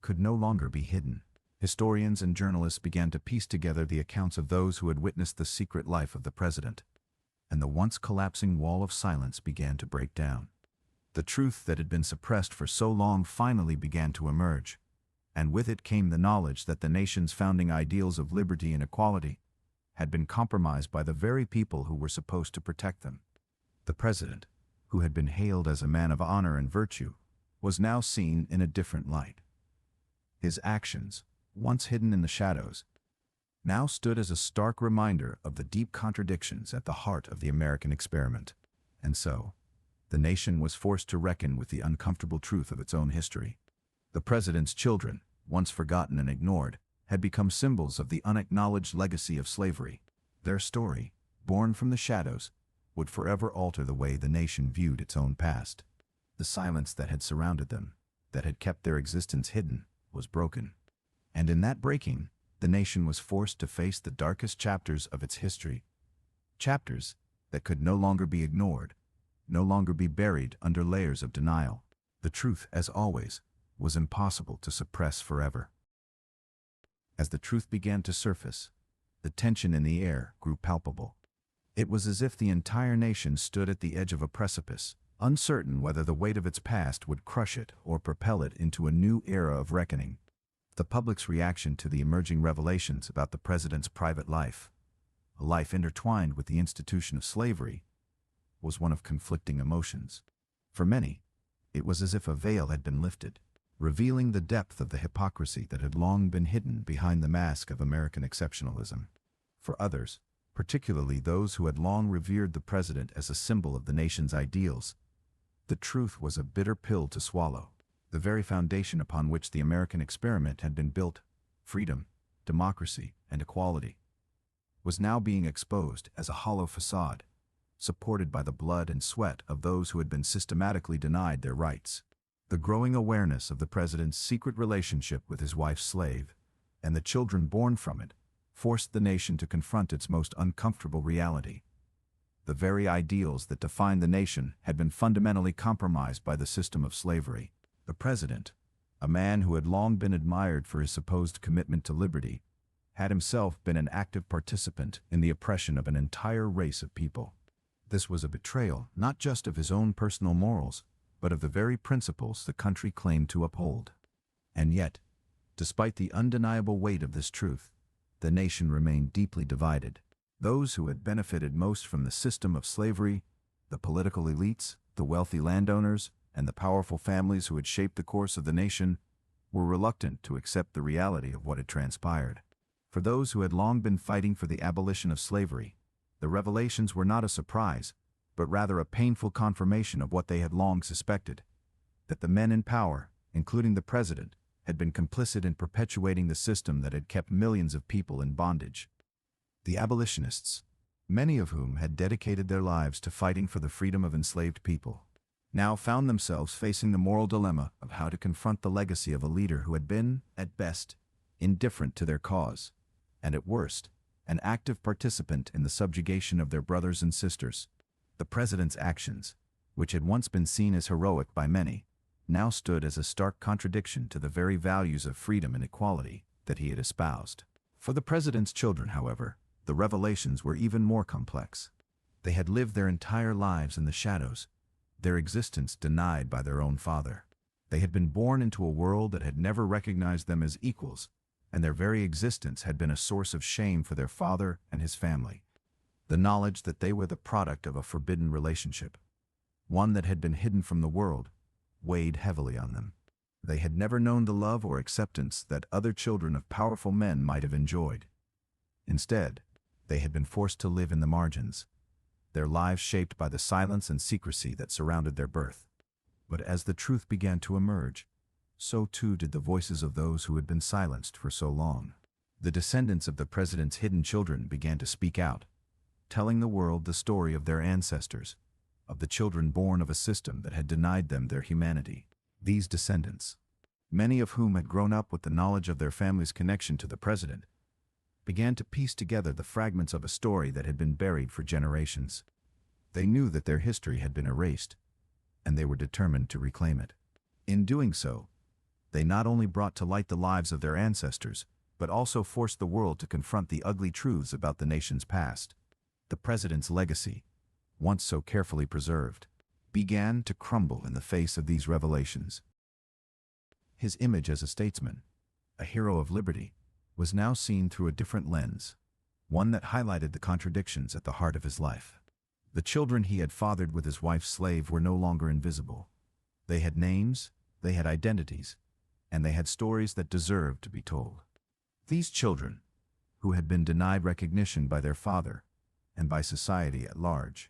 could no longer be hidden. Historians and journalists began to piece together the accounts of those who had witnessed the secret life of the president, and the once collapsing wall of silence began to break down. The truth that had been suppressed for so long finally began to emerge, and with it came the knowledge that the nation's founding ideals of liberty and equality had been compromised by the very people who were supposed to protect them. The president, who had been hailed as a man of honor and virtue, was now seen in a different light. His actions, once hidden in the shadows, now stood as a stark reminder of the deep contradictions at the heart of the American experiment. And so, the nation was forced to reckon with the uncomfortable truth of its own history. The president's children, once forgotten and ignored, had become symbols of the unacknowledged legacy of slavery. Their story, born from the shadows, would forever alter the way the nation viewed its own past. The silence that had surrounded them, that had kept their existence hidden, was broken. And in that breaking, the nation was forced to face the darkest chapters of its history, chapters that could no longer be ignored, no longer be buried under layers of denial. The truth, as always, was impossible to suppress forever. As the truth began to surface, the tension in the air grew palpable. It was as if the entire nation stood at the edge of a precipice, uncertain whether the weight of its past would crush it or propel it into a new era of reckoning. The public's reaction to the emerging revelations about the president's private life, a life intertwined with the institution of slavery, was one of conflicting emotions. For many, it was as if a veil had been lifted, revealing the depth of the hypocrisy that had long been hidden behind the mask of American exceptionalism. For others, particularly those who had long revered the president as a symbol of the nation's ideals, the truth was a bitter pill to swallow. The very foundation upon which the American experiment had been built, freedom, democracy, and equality, was now being exposed as a hollow facade, supported by the blood and sweat of those who had been systematically denied their rights. The growing awareness of the president's secret relationship with his wife's slave, and the children born from it, forced the nation to confront its most uncomfortable reality. The very ideals that defined the nation had been fundamentally compromised by the system of slavery. The president, a man who had long been admired for his supposed commitment to liberty, had himself been an active participant in the oppression of an entire race of people. This was a betrayal not just of his own personal morals, but of the very principles the country claimed to uphold. And yet, despite the undeniable weight of this truth, the nation remained deeply divided. Those who had benefited most from the system of slavery, the political elites, the wealthy landowners, and the powerful families who had shaped the course of the nation, were reluctant to accept the reality of what had transpired. For those who had long been fighting for the abolition of slavery, the revelations were not a surprise, but rather a painful confirmation of what they had long suspected, that the men in power, including the president, had been complicit in perpetuating the system that had kept millions of people in bondage. The abolitionists, many of whom had dedicated their lives to fighting for the freedom of enslaved people, now found themselves facing the moral dilemma of how to confront the legacy of a leader who had been, at best, indifferent to their cause, and at worst, an active participant in the subjugation of their brothers and sisters. The president's actions, which had once been seen as heroic by many, now stood as a stark contradiction to the very values of freedom and equality that he had espoused. For the president's children, however, the revelations were even more complex. They had lived their entire lives in the shadows, their existence denied by their own father. They had been born into a world that had never recognized them as equals, and their very existence had been a source of shame for their father and his family. The knowledge that they were the product of a forbidden relationship, one that had been hidden from the world, weighed heavily on them. They had never known the love or acceptance that other children of powerful men might have enjoyed. Instead, they had been forced to live in the margins, their lives shaped by the silence and secrecy that surrounded their birth. But as the truth began to emerge, so too did the voices of those who had been silenced for so long. The descendants of the president's hidden children began to speak out, telling the world the story of their ancestors, of the children born of a system that had denied them their humanity. These descendants, many of whom had grown up with the knowledge of their family's connection to the president, began to piece together the fragments of a story that had been buried for generations. They knew that their history had been erased, and they were determined to reclaim it. In doing so, they not only brought to light the lives of their ancestors, but also forced the world to confront the ugly truths about the nation's past. The president's legacy, once so carefully preserved, began to crumble in the face of these revelations. His image as a statesman, a hero of liberty, was now seen through a different lens, one that highlighted the contradictions at the heart of his life. The children he had fathered with his wife's slave were no longer invisible. They had names, they had identities, and they had stories that deserved to be told. These children, who had been denied recognition by their father and by society at large,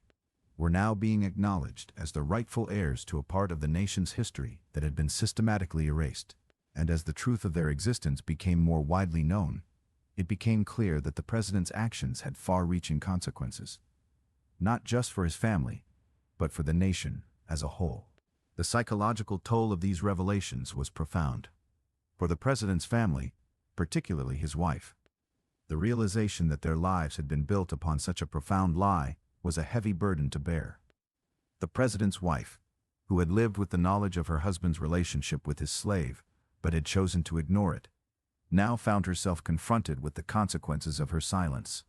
were now being acknowledged as the rightful heirs to a part of the nation's history that had been systematically erased. And as the truth of their existence became more widely known, it became clear that the president's actions had far-reaching consequences, not just for his family, but for the nation as a whole. The psychological toll of these revelations was profound. For the president's family, particularly his wife, The realization that their lives had been built upon such a profound lie was a heavy burden to bear. The president's wife, who had lived with the knowledge of her husband's relationship with his slave, but had chosen to ignore it, now found herself confronted with the consequences of her silence.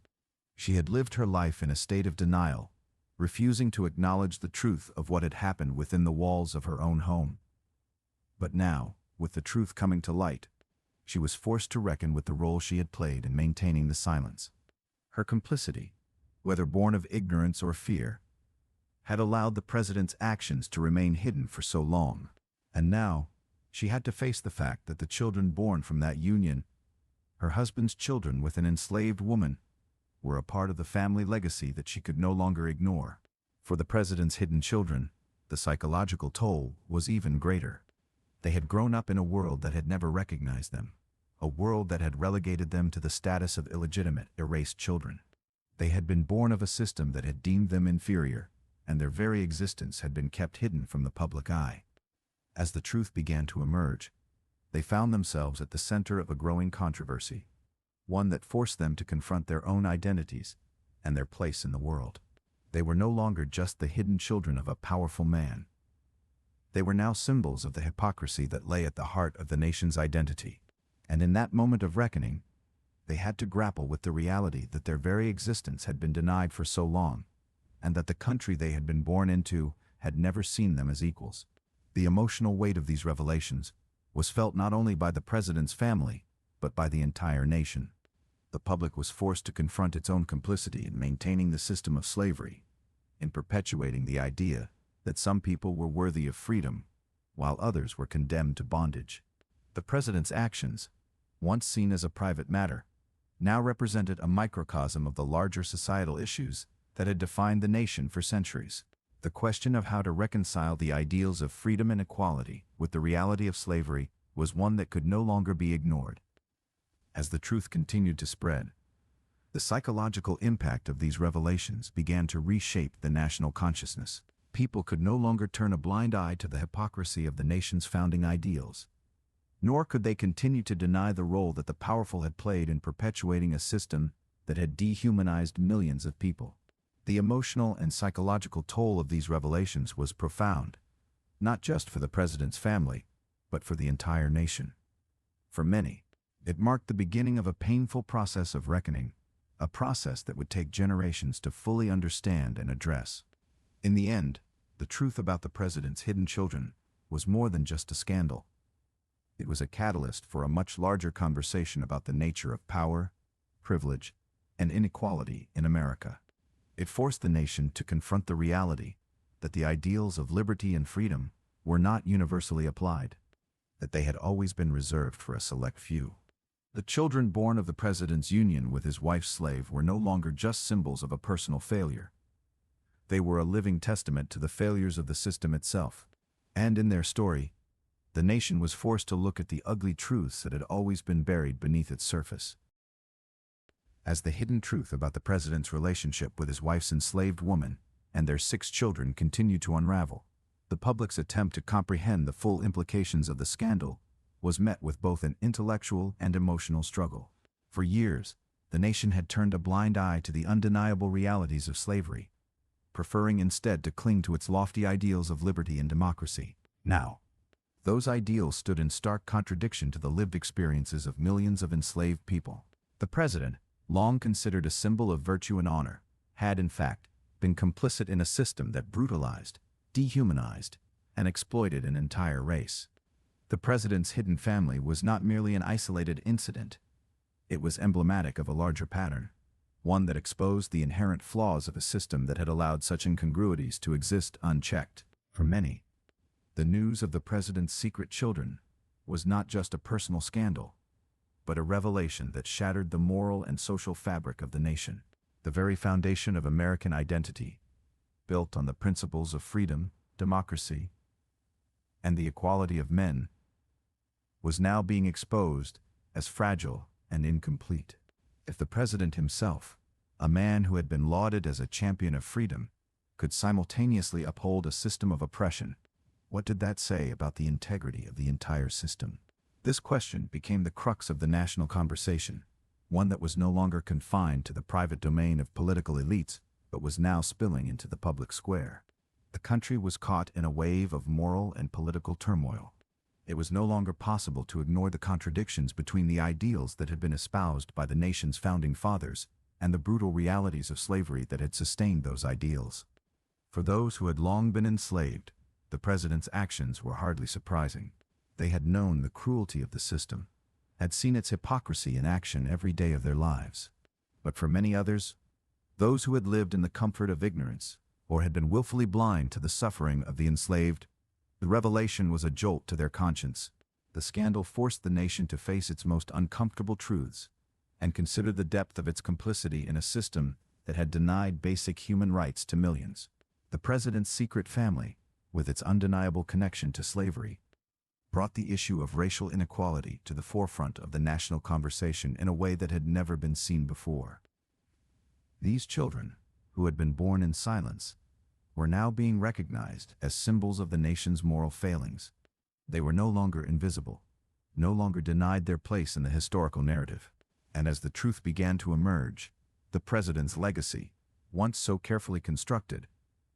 She had lived her life in a state of denial, refusing to acknowledge the truth of what had happened within the walls of her own home. But now, with the truth coming to light, she was forced to reckon with the role she had played in maintaining the silence. Her complicity, whether born of ignorance or fear, had allowed the president's actions to remain hidden for so long. And now, she had to face the fact that the children born from that union, her husband's children with an enslaved woman, were a part of the family legacy that she could no longer ignore. For the president's hidden children, the psychological toll was even greater. They had grown up in a world that had never recognized them, a world that had relegated them to the status of illegitimate, erased children. They had been born of a system that had deemed them inferior, and their very existence had been kept hidden from the public eye. As the truth began to emerge, they found themselves at the center of a growing controversy, one that forced them to confront their own identities and their place in the world. They were no longer just the hidden children of a powerful man. They were now symbols of the hypocrisy that lay at the heart of the nation's identity. And in that moment of reckoning, they had to grapple with the reality that their very existence had been denied for so long, and that the country they had been born into had never seen them as equals. The emotional weight of these revelations was felt not only by the president's family, but by the entire nation. The public was forced to confront its own complicity in maintaining the system of slavery, in perpetuating the idea that some people were worthy of freedom, while others were condemned to bondage. The president's actions, once seen as a private matter, now represented a microcosm of the larger societal issues that had defined the nation for centuries. The question of how to reconcile the ideals of freedom and equality with the reality of slavery was one that could no longer be ignored. As the truth continued to spread, the psychological impact of these revelations began to reshape the national consciousness. People could no longer turn a blind eye to the hypocrisy of the nation's founding ideals, nor could they continue to deny the role that the powerful had played in perpetuating a system that had dehumanized millions of people. The emotional and psychological toll of these revelations was profound, not just for the president's family, but for the entire nation. For many, it marked the beginning of a painful process of reckoning, a process that would take generations to fully understand and address. In the end, the truth about the president's hidden children was more than just a scandal. It was a catalyst for a much larger conversation about the nature of power, privilege, and inequality in America. It forced the nation to confront the reality that the ideals of liberty and freedom were not universally applied, that they had always been reserved for a select few. The children born of the president's union with his wife's slave were no longer just symbols of a personal failure. They were a living testament to the failures of the system itself. And in their story, the nation was forced to look at the ugly truths that had always been buried beneath its surface. As the hidden truth about the president's relationship with his wife's enslaved woman and their 6 children continued to unravel, the public's attempt to comprehend the full implications of the scandal was met with both an intellectual and emotional struggle. For years, the nation had turned a blind eye to the undeniable realities of slavery, preferring instead to cling to its lofty ideals of liberty and democracy. Now, those ideals stood in stark contradiction to the lived experiences of millions of enslaved people. The president, long considered a symbol of virtue and honor, had in fact been complicit in a system that brutalized, dehumanized, and exploited an entire race. The president's hidden family was not merely an isolated incident. It was emblematic of a larger pattern, one that exposed the inherent flaws of a system that had allowed such incongruities to exist unchecked. For many, the news of the president's secret children was not just a personal scandal, but a revelation that shattered the moral and social fabric of the nation. The very foundation of American identity, built on the principles of freedom, democracy, and the equality of men, was now being exposed as fragile and incomplete. If the president himself, a man who had been lauded as a champion of freedom, could simultaneously uphold a system of oppression, what did that say about the integrity of the entire system? This question became the crux of the national conversation, one that was no longer confined to the private domain of political elites, but was now spilling into the public square. The country was caught in a wave of moral and political turmoil. It was no longer possible to ignore the contradictions between the ideals that had been espoused by the nation's founding fathers and the brutal realities of slavery that had sustained those ideals. For those who had long been enslaved, the president's actions were hardly surprising. They had known the cruelty of the system, had seen its hypocrisy in action every day of their lives. But for many others, those who had lived in the comfort of ignorance or had been willfully blind to the suffering of the enslaved, the revelation was a jolt to their conscience. The scandal forced the nation to face its most uncomfortable truths and consider the depth of its complicity in a system that had denied basic human rights to millions. The president's secret family, with its undeniable connection to slavery, brought the issue of racial inequality to the forefront of the national conversation in a way that had never been seen before. These children, who had been born in silence, were now being recognized as symbols of the nation's moral failings. They were no longer invisible, no longer denied their place in the historical narrative. And as the truth began to emerge, the president's legacy, once so carefully constructed,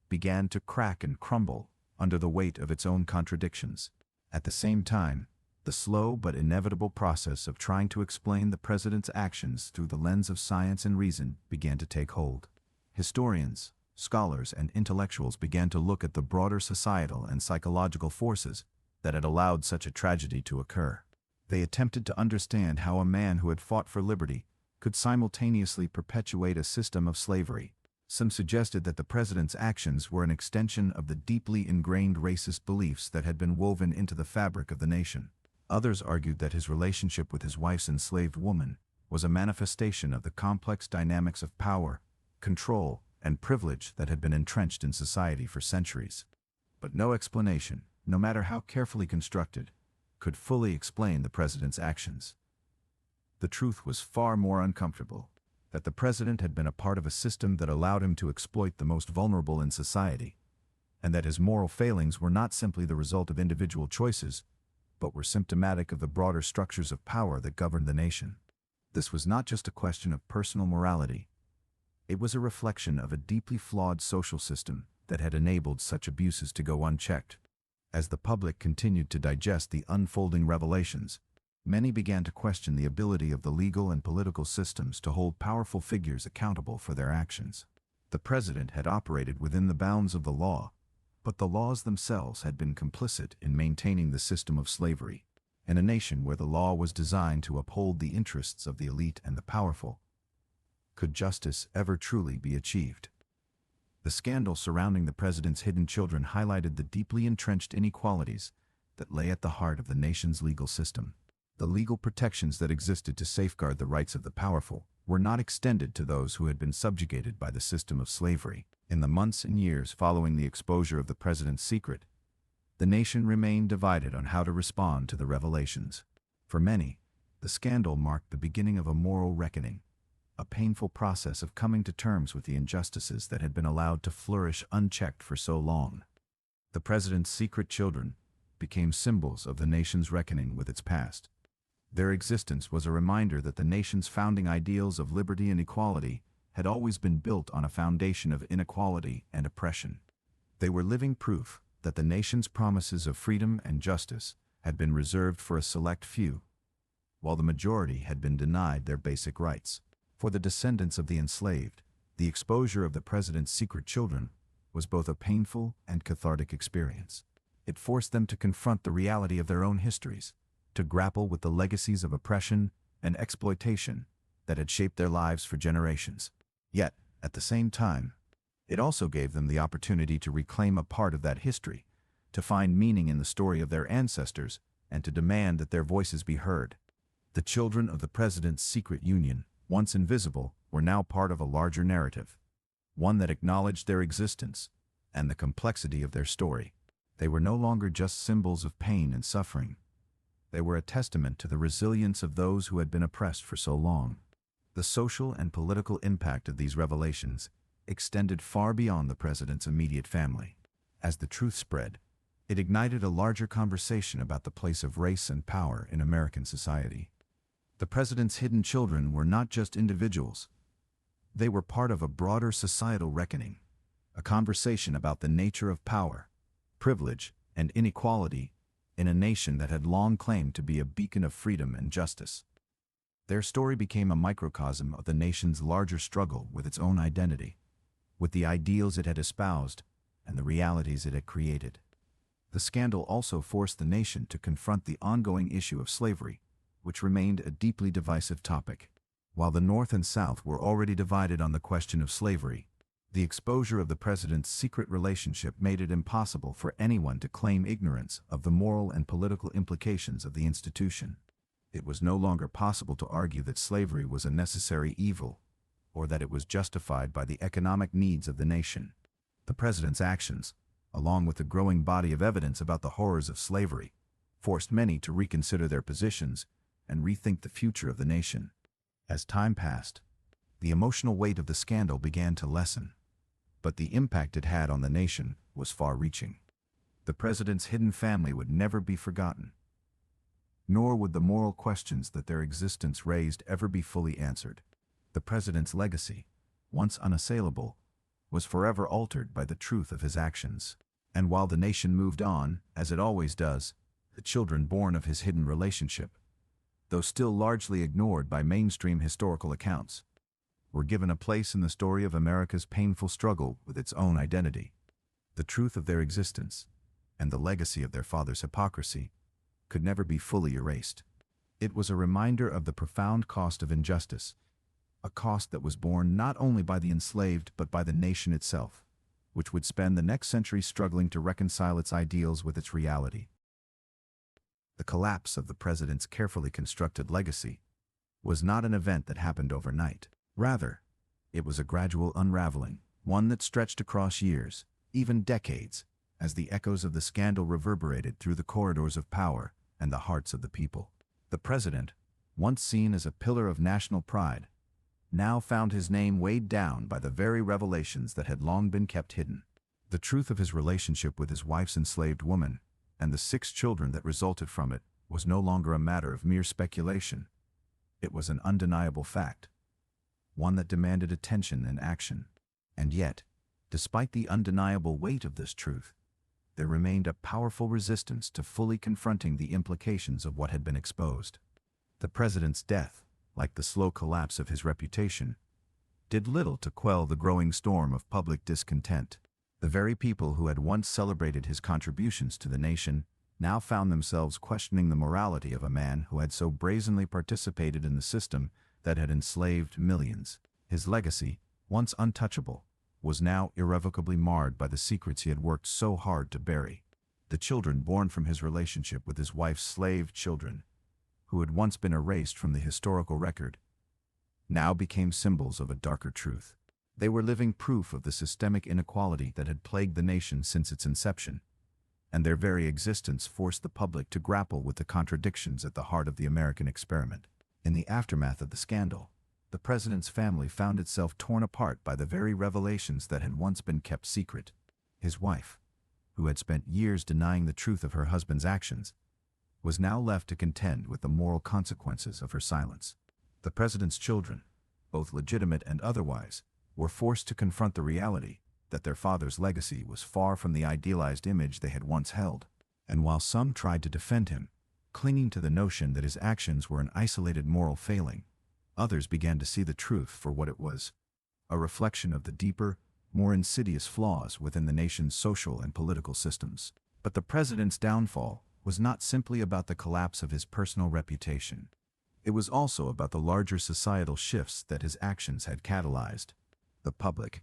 began to crack and crumble under the weight of its own contradictions. At the same time, the slow but inevitable process of trying to explain the president's actions through the lens of science and reason began to take hold. Historians, scholars, and intellectuals began to look at the broader societal and psychological forces that had allowed such a tragedy to occur. They attempted to understand how a man who had fought for liberty could simultaneously perpetuate a system of slavery. Some suggested that the president's actions were an extension of the deeply ingrained racist beliefs that had been woven into the fabric of the nation. Others argued that his relationship with his wife's enslaved woman was a manifestation of the complex dynamics of power, control, and privilege that had been entrenched in society for centuries. But no explanation, no matter how carefully constructed, could fully explain the president's actions. The truth was far more uncomfortable, that the president had been a part of a system that allowed him to exploit the most vulnerable in society, and that his moral failings were not simply the result of individual choices, but were symptomatic of the broader structures of power that governed the nation. This was not just a question of personal morality. It was a reflection of a deeply flawed social system that had enabled such abuses to go unchecked. As the public continued to digest the unfolding revelations, many began to question the ability of the legal and political systems to hold powerful figures accountable for their actions. The president had operated within the bounds of the law, but the laws themselves had been complicit in maintaining the system of slavery. In a nation where the law was designed to uphold the interests of the elite and the powerful, could justice ever truly be achieved? The scandal surrounding the president's hidden children highlighted the deeply entrenched inequalities that lay at the heart of the nation's legal system. The legal protections that existed to safeguard the rights of the powerful were not extended to those who had been subjugated by the system of slavery. In the months and years following the exposure of the president's secret, the nation remained divided on how to respond to the revelations. For many, the scandal marked the beginning of a moral reckoning, a painful process of coming to terms with the injustices that had been allowed to flourish unchecked for so long. The president's secret children became symbols of the nation's reckoning with its past. Their existence was a reminder that the nation's founding ideals of liberty and equality had always been built on a foundation of inequality and oppression. They were living proof that the nation's promises of freedom and justice had been reserved for a select few, while the majority had been denied their basic rights. For the descendants of the enslaved, the exposure of the president's secret children was both a painful and cathartic experience. It forced them to confront the reality of their own histories, to grapple with the legacies of oppression and exploitation that had shaped their lives for generations. Yet, at the same time, it also gave them the opportunity to reclaim a part of that history, to find meaning in the story of their ancestors, and to demand that their voices be heard. The children of the president's secret union, once invisible, were now part of a larger narrative, one that acknowledged their existence and the complexity of their story. They were no longer just symbols of pain and suffering. They were a testament to the resilience of those who had been oppressed for so long. The social and political impact of these revelations extended far beyond the president's immediate family. As the truth spread, it ignited a larger conversation about the place of race and power in American society. The president's hidden children were not just individuals. They were part of a broader societal reckoning, a conversation about the nature of power, privilege, and inequality in a nation that had long claimed to be a beacon of freedom and justice. Their story became a microcosm of the nation's larger struggle with its own identity, with the ideals it had espoused and the realities it had created. The scandal also forced the nation to confront the ongoing issue of slavery, which remained a deeply divisive topic. While the North and South were already divided on the question of slavery, the exposure of the president's secret relationship made it impossible for anyone to claim ignorance of the moral and political implications of the institution. It was no longer possible to argue that slavery was a necessary evil, or that it was justified by the economic needs of the nation. The president's actions, along with the growing body of evidence about the horrors of slavery, forced many to reconsider their positions and rethink the future of the nation. As time passed, the emotional weight of the scandal began to lessen, but the impact it had on the nation was far-reaching. The president's hidden family would never be forgotten, nor would the moral questions that their existence raised ever be fully answered. The president's legacy, once unassailable, was forever altered by the truth of his actions. And while the nation moved on, as it always does, the children born of his hidden relationship, though still largely ignored by mainstream historical accounts, were given a place in the story of America's painful struggle with its own identity. The truth of their existence, and the legacy of their father's hypocrisy, could never be fully erased. It was a reminder of the profound cost of injustice, a cost that was borne not only by the enslaved but by the nation itself, which would spend the next century struggling to reconcile its ideals with its reality. The collapse of the president's carefully constructed legacy was not an event that happened overnight. Rather, it was a gradual unraveling, one that stretched across years, even decades, as the echoes of the scandal reverberated through the corridors of power and the hearts of the people. The president, once seen as a pillar of national pride, now found his name weighed down by the very revelations that had long been kept hidden. The truth of his relationship with his wife's enslaved woman, and the 6 children that resulted from it, was no longer a matter of mere speculation. It was an undeniable fact, one that demanded attention and action. And yet, despite the undeniable weight of this truth, there remained a powerful resistance to fully confronting the implications of what had been exposed. The president's death, like the slow collapse of his reputation, did little to quell the growing storm of public discontent. The very people who had once celebrated his contributions to the nation now found themselves questioning the morality of a man who had so brazenly participated in the system that had enslaved millions. His legacy, once untouchable, was now irrevocably marred by the secrets he had worked so hard to bury. The children born from his relationship with his wife's slave children, who had once been erased from the historical record, now became symbols of a darker truth. They were living proof of the systemic inequality that had plagued the nation since its inception, and their very existence forced the public to grapple with the contradictions at the heart of the American experiment. In the aftermath of the scandal, the president's family found itself torn apart by the very revelations that had once been kept secret. His wife, who had spent years denying the truth of her husband's actions, was now left to contend with the moral consequences of her silence. The president's children, both legitimate and otherwise, were forced to confront the reality that their father's legacy was far from the idealized image they had once held. And while some tried to defend him, clinging to the notion that his actions were an isolated moral failing, others began to see the truth for what it was, a reflection of the deeper, more insidious flaws within the nation's social and political systems. But the president's downfall was not simply about the collapse of his personal reputation. It was also about the larger societal shifts that his actions had catalyzed. The public,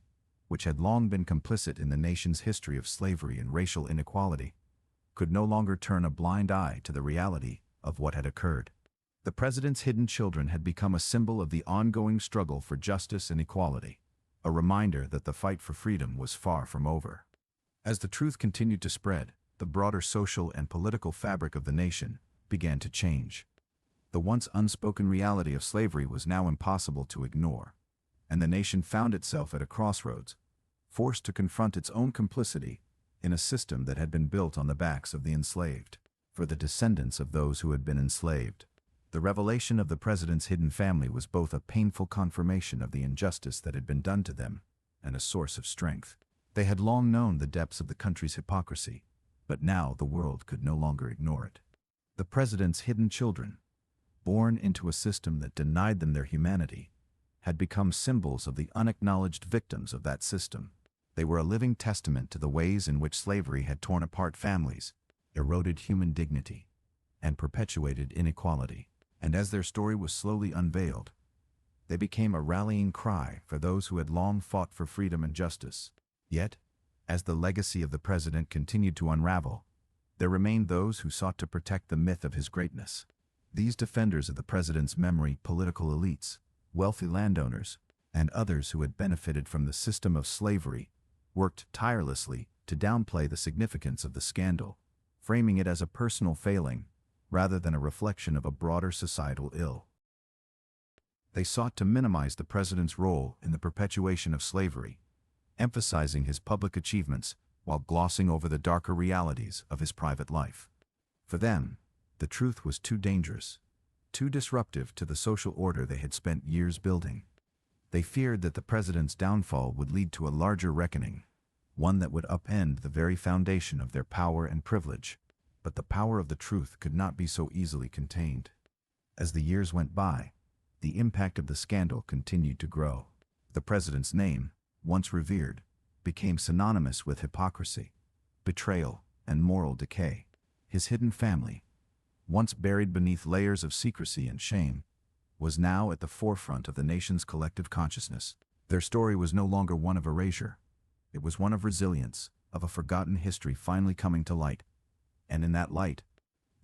which had long been complicit in the nation's history of slavery and racial inequality, could no longer turn a blind eye to the reality of what had occurred. The president's hidden children had become a symbol of the ongoing struggle for justice and equality, a reminder that the fight for freedom was far from over. As the truth continued to spread, the broader social and political fabric of the nation began to change. The once unspoken reality of slavery was now impossible to ignore, and the nation found itself at a crossroads, forced to confront its own complicity in a system that had been built on the backs of the enslaved. For the descendants of those who had been enslaved, The revelation of the president's hidden family was both a painful confirmation of the injustice that had been done to them and a source of strength. They had long known the depths of the country's hypocrisy, but now the world could no longer ignore it. The president's hidden children, born into a system that denied them their humanity, had become symbols of the unacknowledged victims of that system. They were a living testament to the ways in which slavery had torn apart families, eroded human dignity, and perpetuated inequality. And as their story was slowly unveiled, they became a rallying cry for those who had long fought for freedom and justice. Yet, as the legacy of the president continued to unravel, there remained those who sought to protect the myth of his greatness. These defenders of the president's memory, political elites, wealthy landowners, and others who had benefited from the system of slavery, worked tirelessly to downplay the significance of the scandal, framing it as a personal failing rather than a reflection of a broader societal ill. They sought to minimize the president's role in the perpetuation of slavery, emphasizing his public achievements while glossing over the darker realities of his private life. For them, the truth was too dangerous, too disruptive to the social order they had spent years building. They feared that the president's downfall would lead to a larger reckoning, one that would upend the very foundation of their power and privilege. But the power of the truth could not be so easily contained. As the years went by, the impact of the scandal continued to grow. The president's name, once revered, became synonymous with hypocrisy, betrayal, and moral decay. His hidden family, once buried beneath layers of secrecy and shame, was now at the forefront of the nation's collective consciousness. Their story was no longer one of erasure. It was one of resilience, of a forgotten history finally coming to light. And in that light,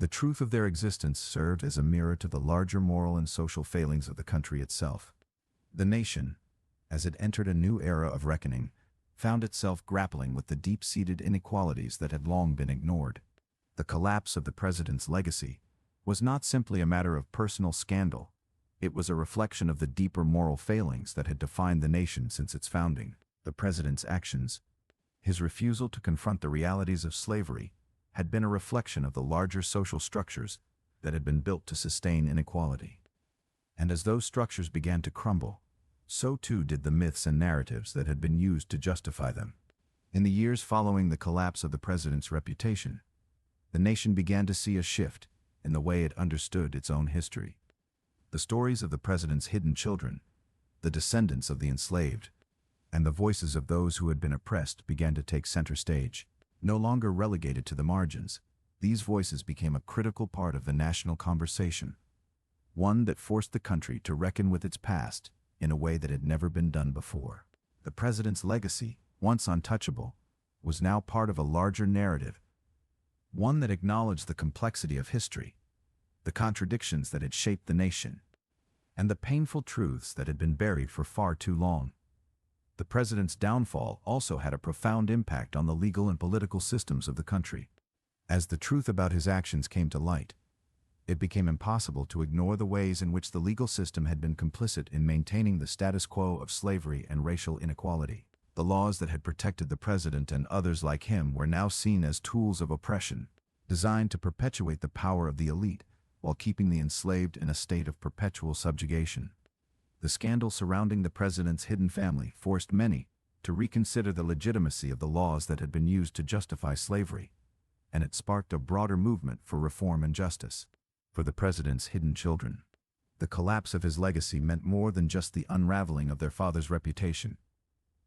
the truth of their existence served as a mirror to the larger moral and social failings of the country itself. The nation, as it entered a new era of reckoning, found itself grappling with the deep-seated inequalities that had long been ignored. The collapse of the president's legacy was not simply a matter of personal scandal. It was a reflection of the deeper moral failings that had defined the nation since its founding. The president's actions, his refusal to confront the realities of slavery, had been a reflection of the larger social structures that had been built to sustain inequality. And as those structures began to crumble, so too did the myths and narratives that had been used to justify them. In the years following the collapse of the president's reputation, the nation began to see a shift in the way it understood its own history. The stories of the president's hidden children, the descendants of the enslaved, and the voices of those who had been oppressed began to take center stage. No longer relegated to the margins, these voices became a critical part of the national conversation, one that forced the country to reckon with its past in a way that had never been done before. The president's legacy, once untouchable, was now part of a larger narrative, one that acknowledged the complexity of history, the contradictions that had shaped the nation, and the painful truths that had been buried for far too long. The president's downfall also had a profound impact on the legal and political systems of the country. As the truth about his actions came to light, it became impossible to ignore the ways in which the legal system had been complicit in maintaining the status quo of slavery and racial inequality. The laws that had protected the president and others like him were now seen as tools of oppression, designed to perpetuate the power of the elite while keeping the enslaved in a state of perpetual subjugation. The scandal surrounding the president's hidden family forced many to reconsider the legitimacy of the laws that had been used to justify slavery, and it sparked a broader movement for reform and justice. For the president's hidden children, the collapse of his legacy meant more than just the unraveling of their father's reputation.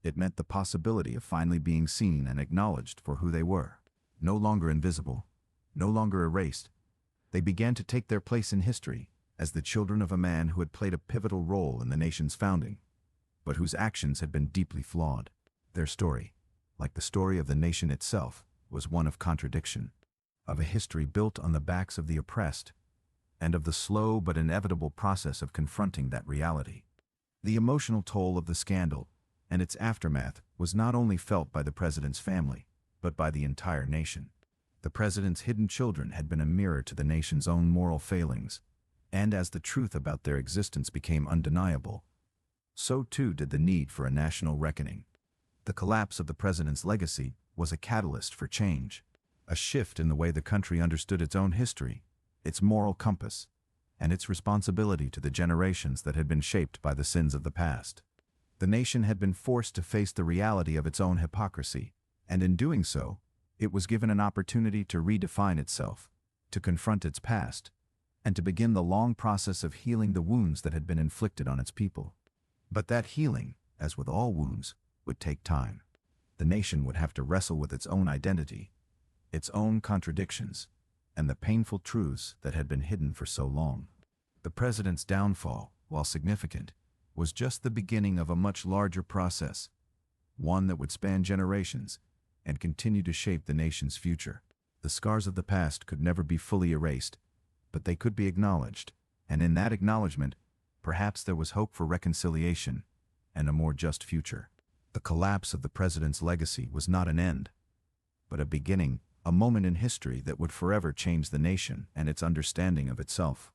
It meant the possibility of finally being seen and acknowledged for who they were. No longer invisible, no longer erased, they began to take their place in history as the children of a man who had played a pivotal role in the nation's founding, but whose actions had been deeply flawed. Their story, like the story of the nation itself, was one of contradiction, of a history built on the backs of the oppressed, and of the slow but inevitable process of confronting that reality. The emotional toll of the scandal and its aftermath was not only felt by the president's family, but by the entire nation. The president's hidden children had been a mirror to the nation's own moral failings, and as the truth about their existence became undeniable, so too did the need for a national reckoning. The collapse of the president's legacy was a catalyst for change, a shift in the way the country understood its own history, its moral compass, and its responsibility to the generations that had been shaped by the sins of the past. The nation had been forced to face the reality of its own hypocrisy, and in doing so, it was given an opportunity to redefine itself, to confront its past, and to begin the long process of healing the wounds that had been inflicted on its people. But that healing, as with all wounds, would take time. The nation would have to wrestle with its own identity, its own contradictions, and the painful truths that had been hidden for so long. The president's downfall, while significant, was just the beginning of a much larger process, one that would span generations and continue to shape the nation's future. The scars of the past could never be fully erased, but they could be acknowledged, and in that acknowledgement, perhaps there was hope for reconciliation and a more just future. The collapse of the president's legacy was not an end, but a beginning, a moment in history that would forever change the nation and its understanding of itself.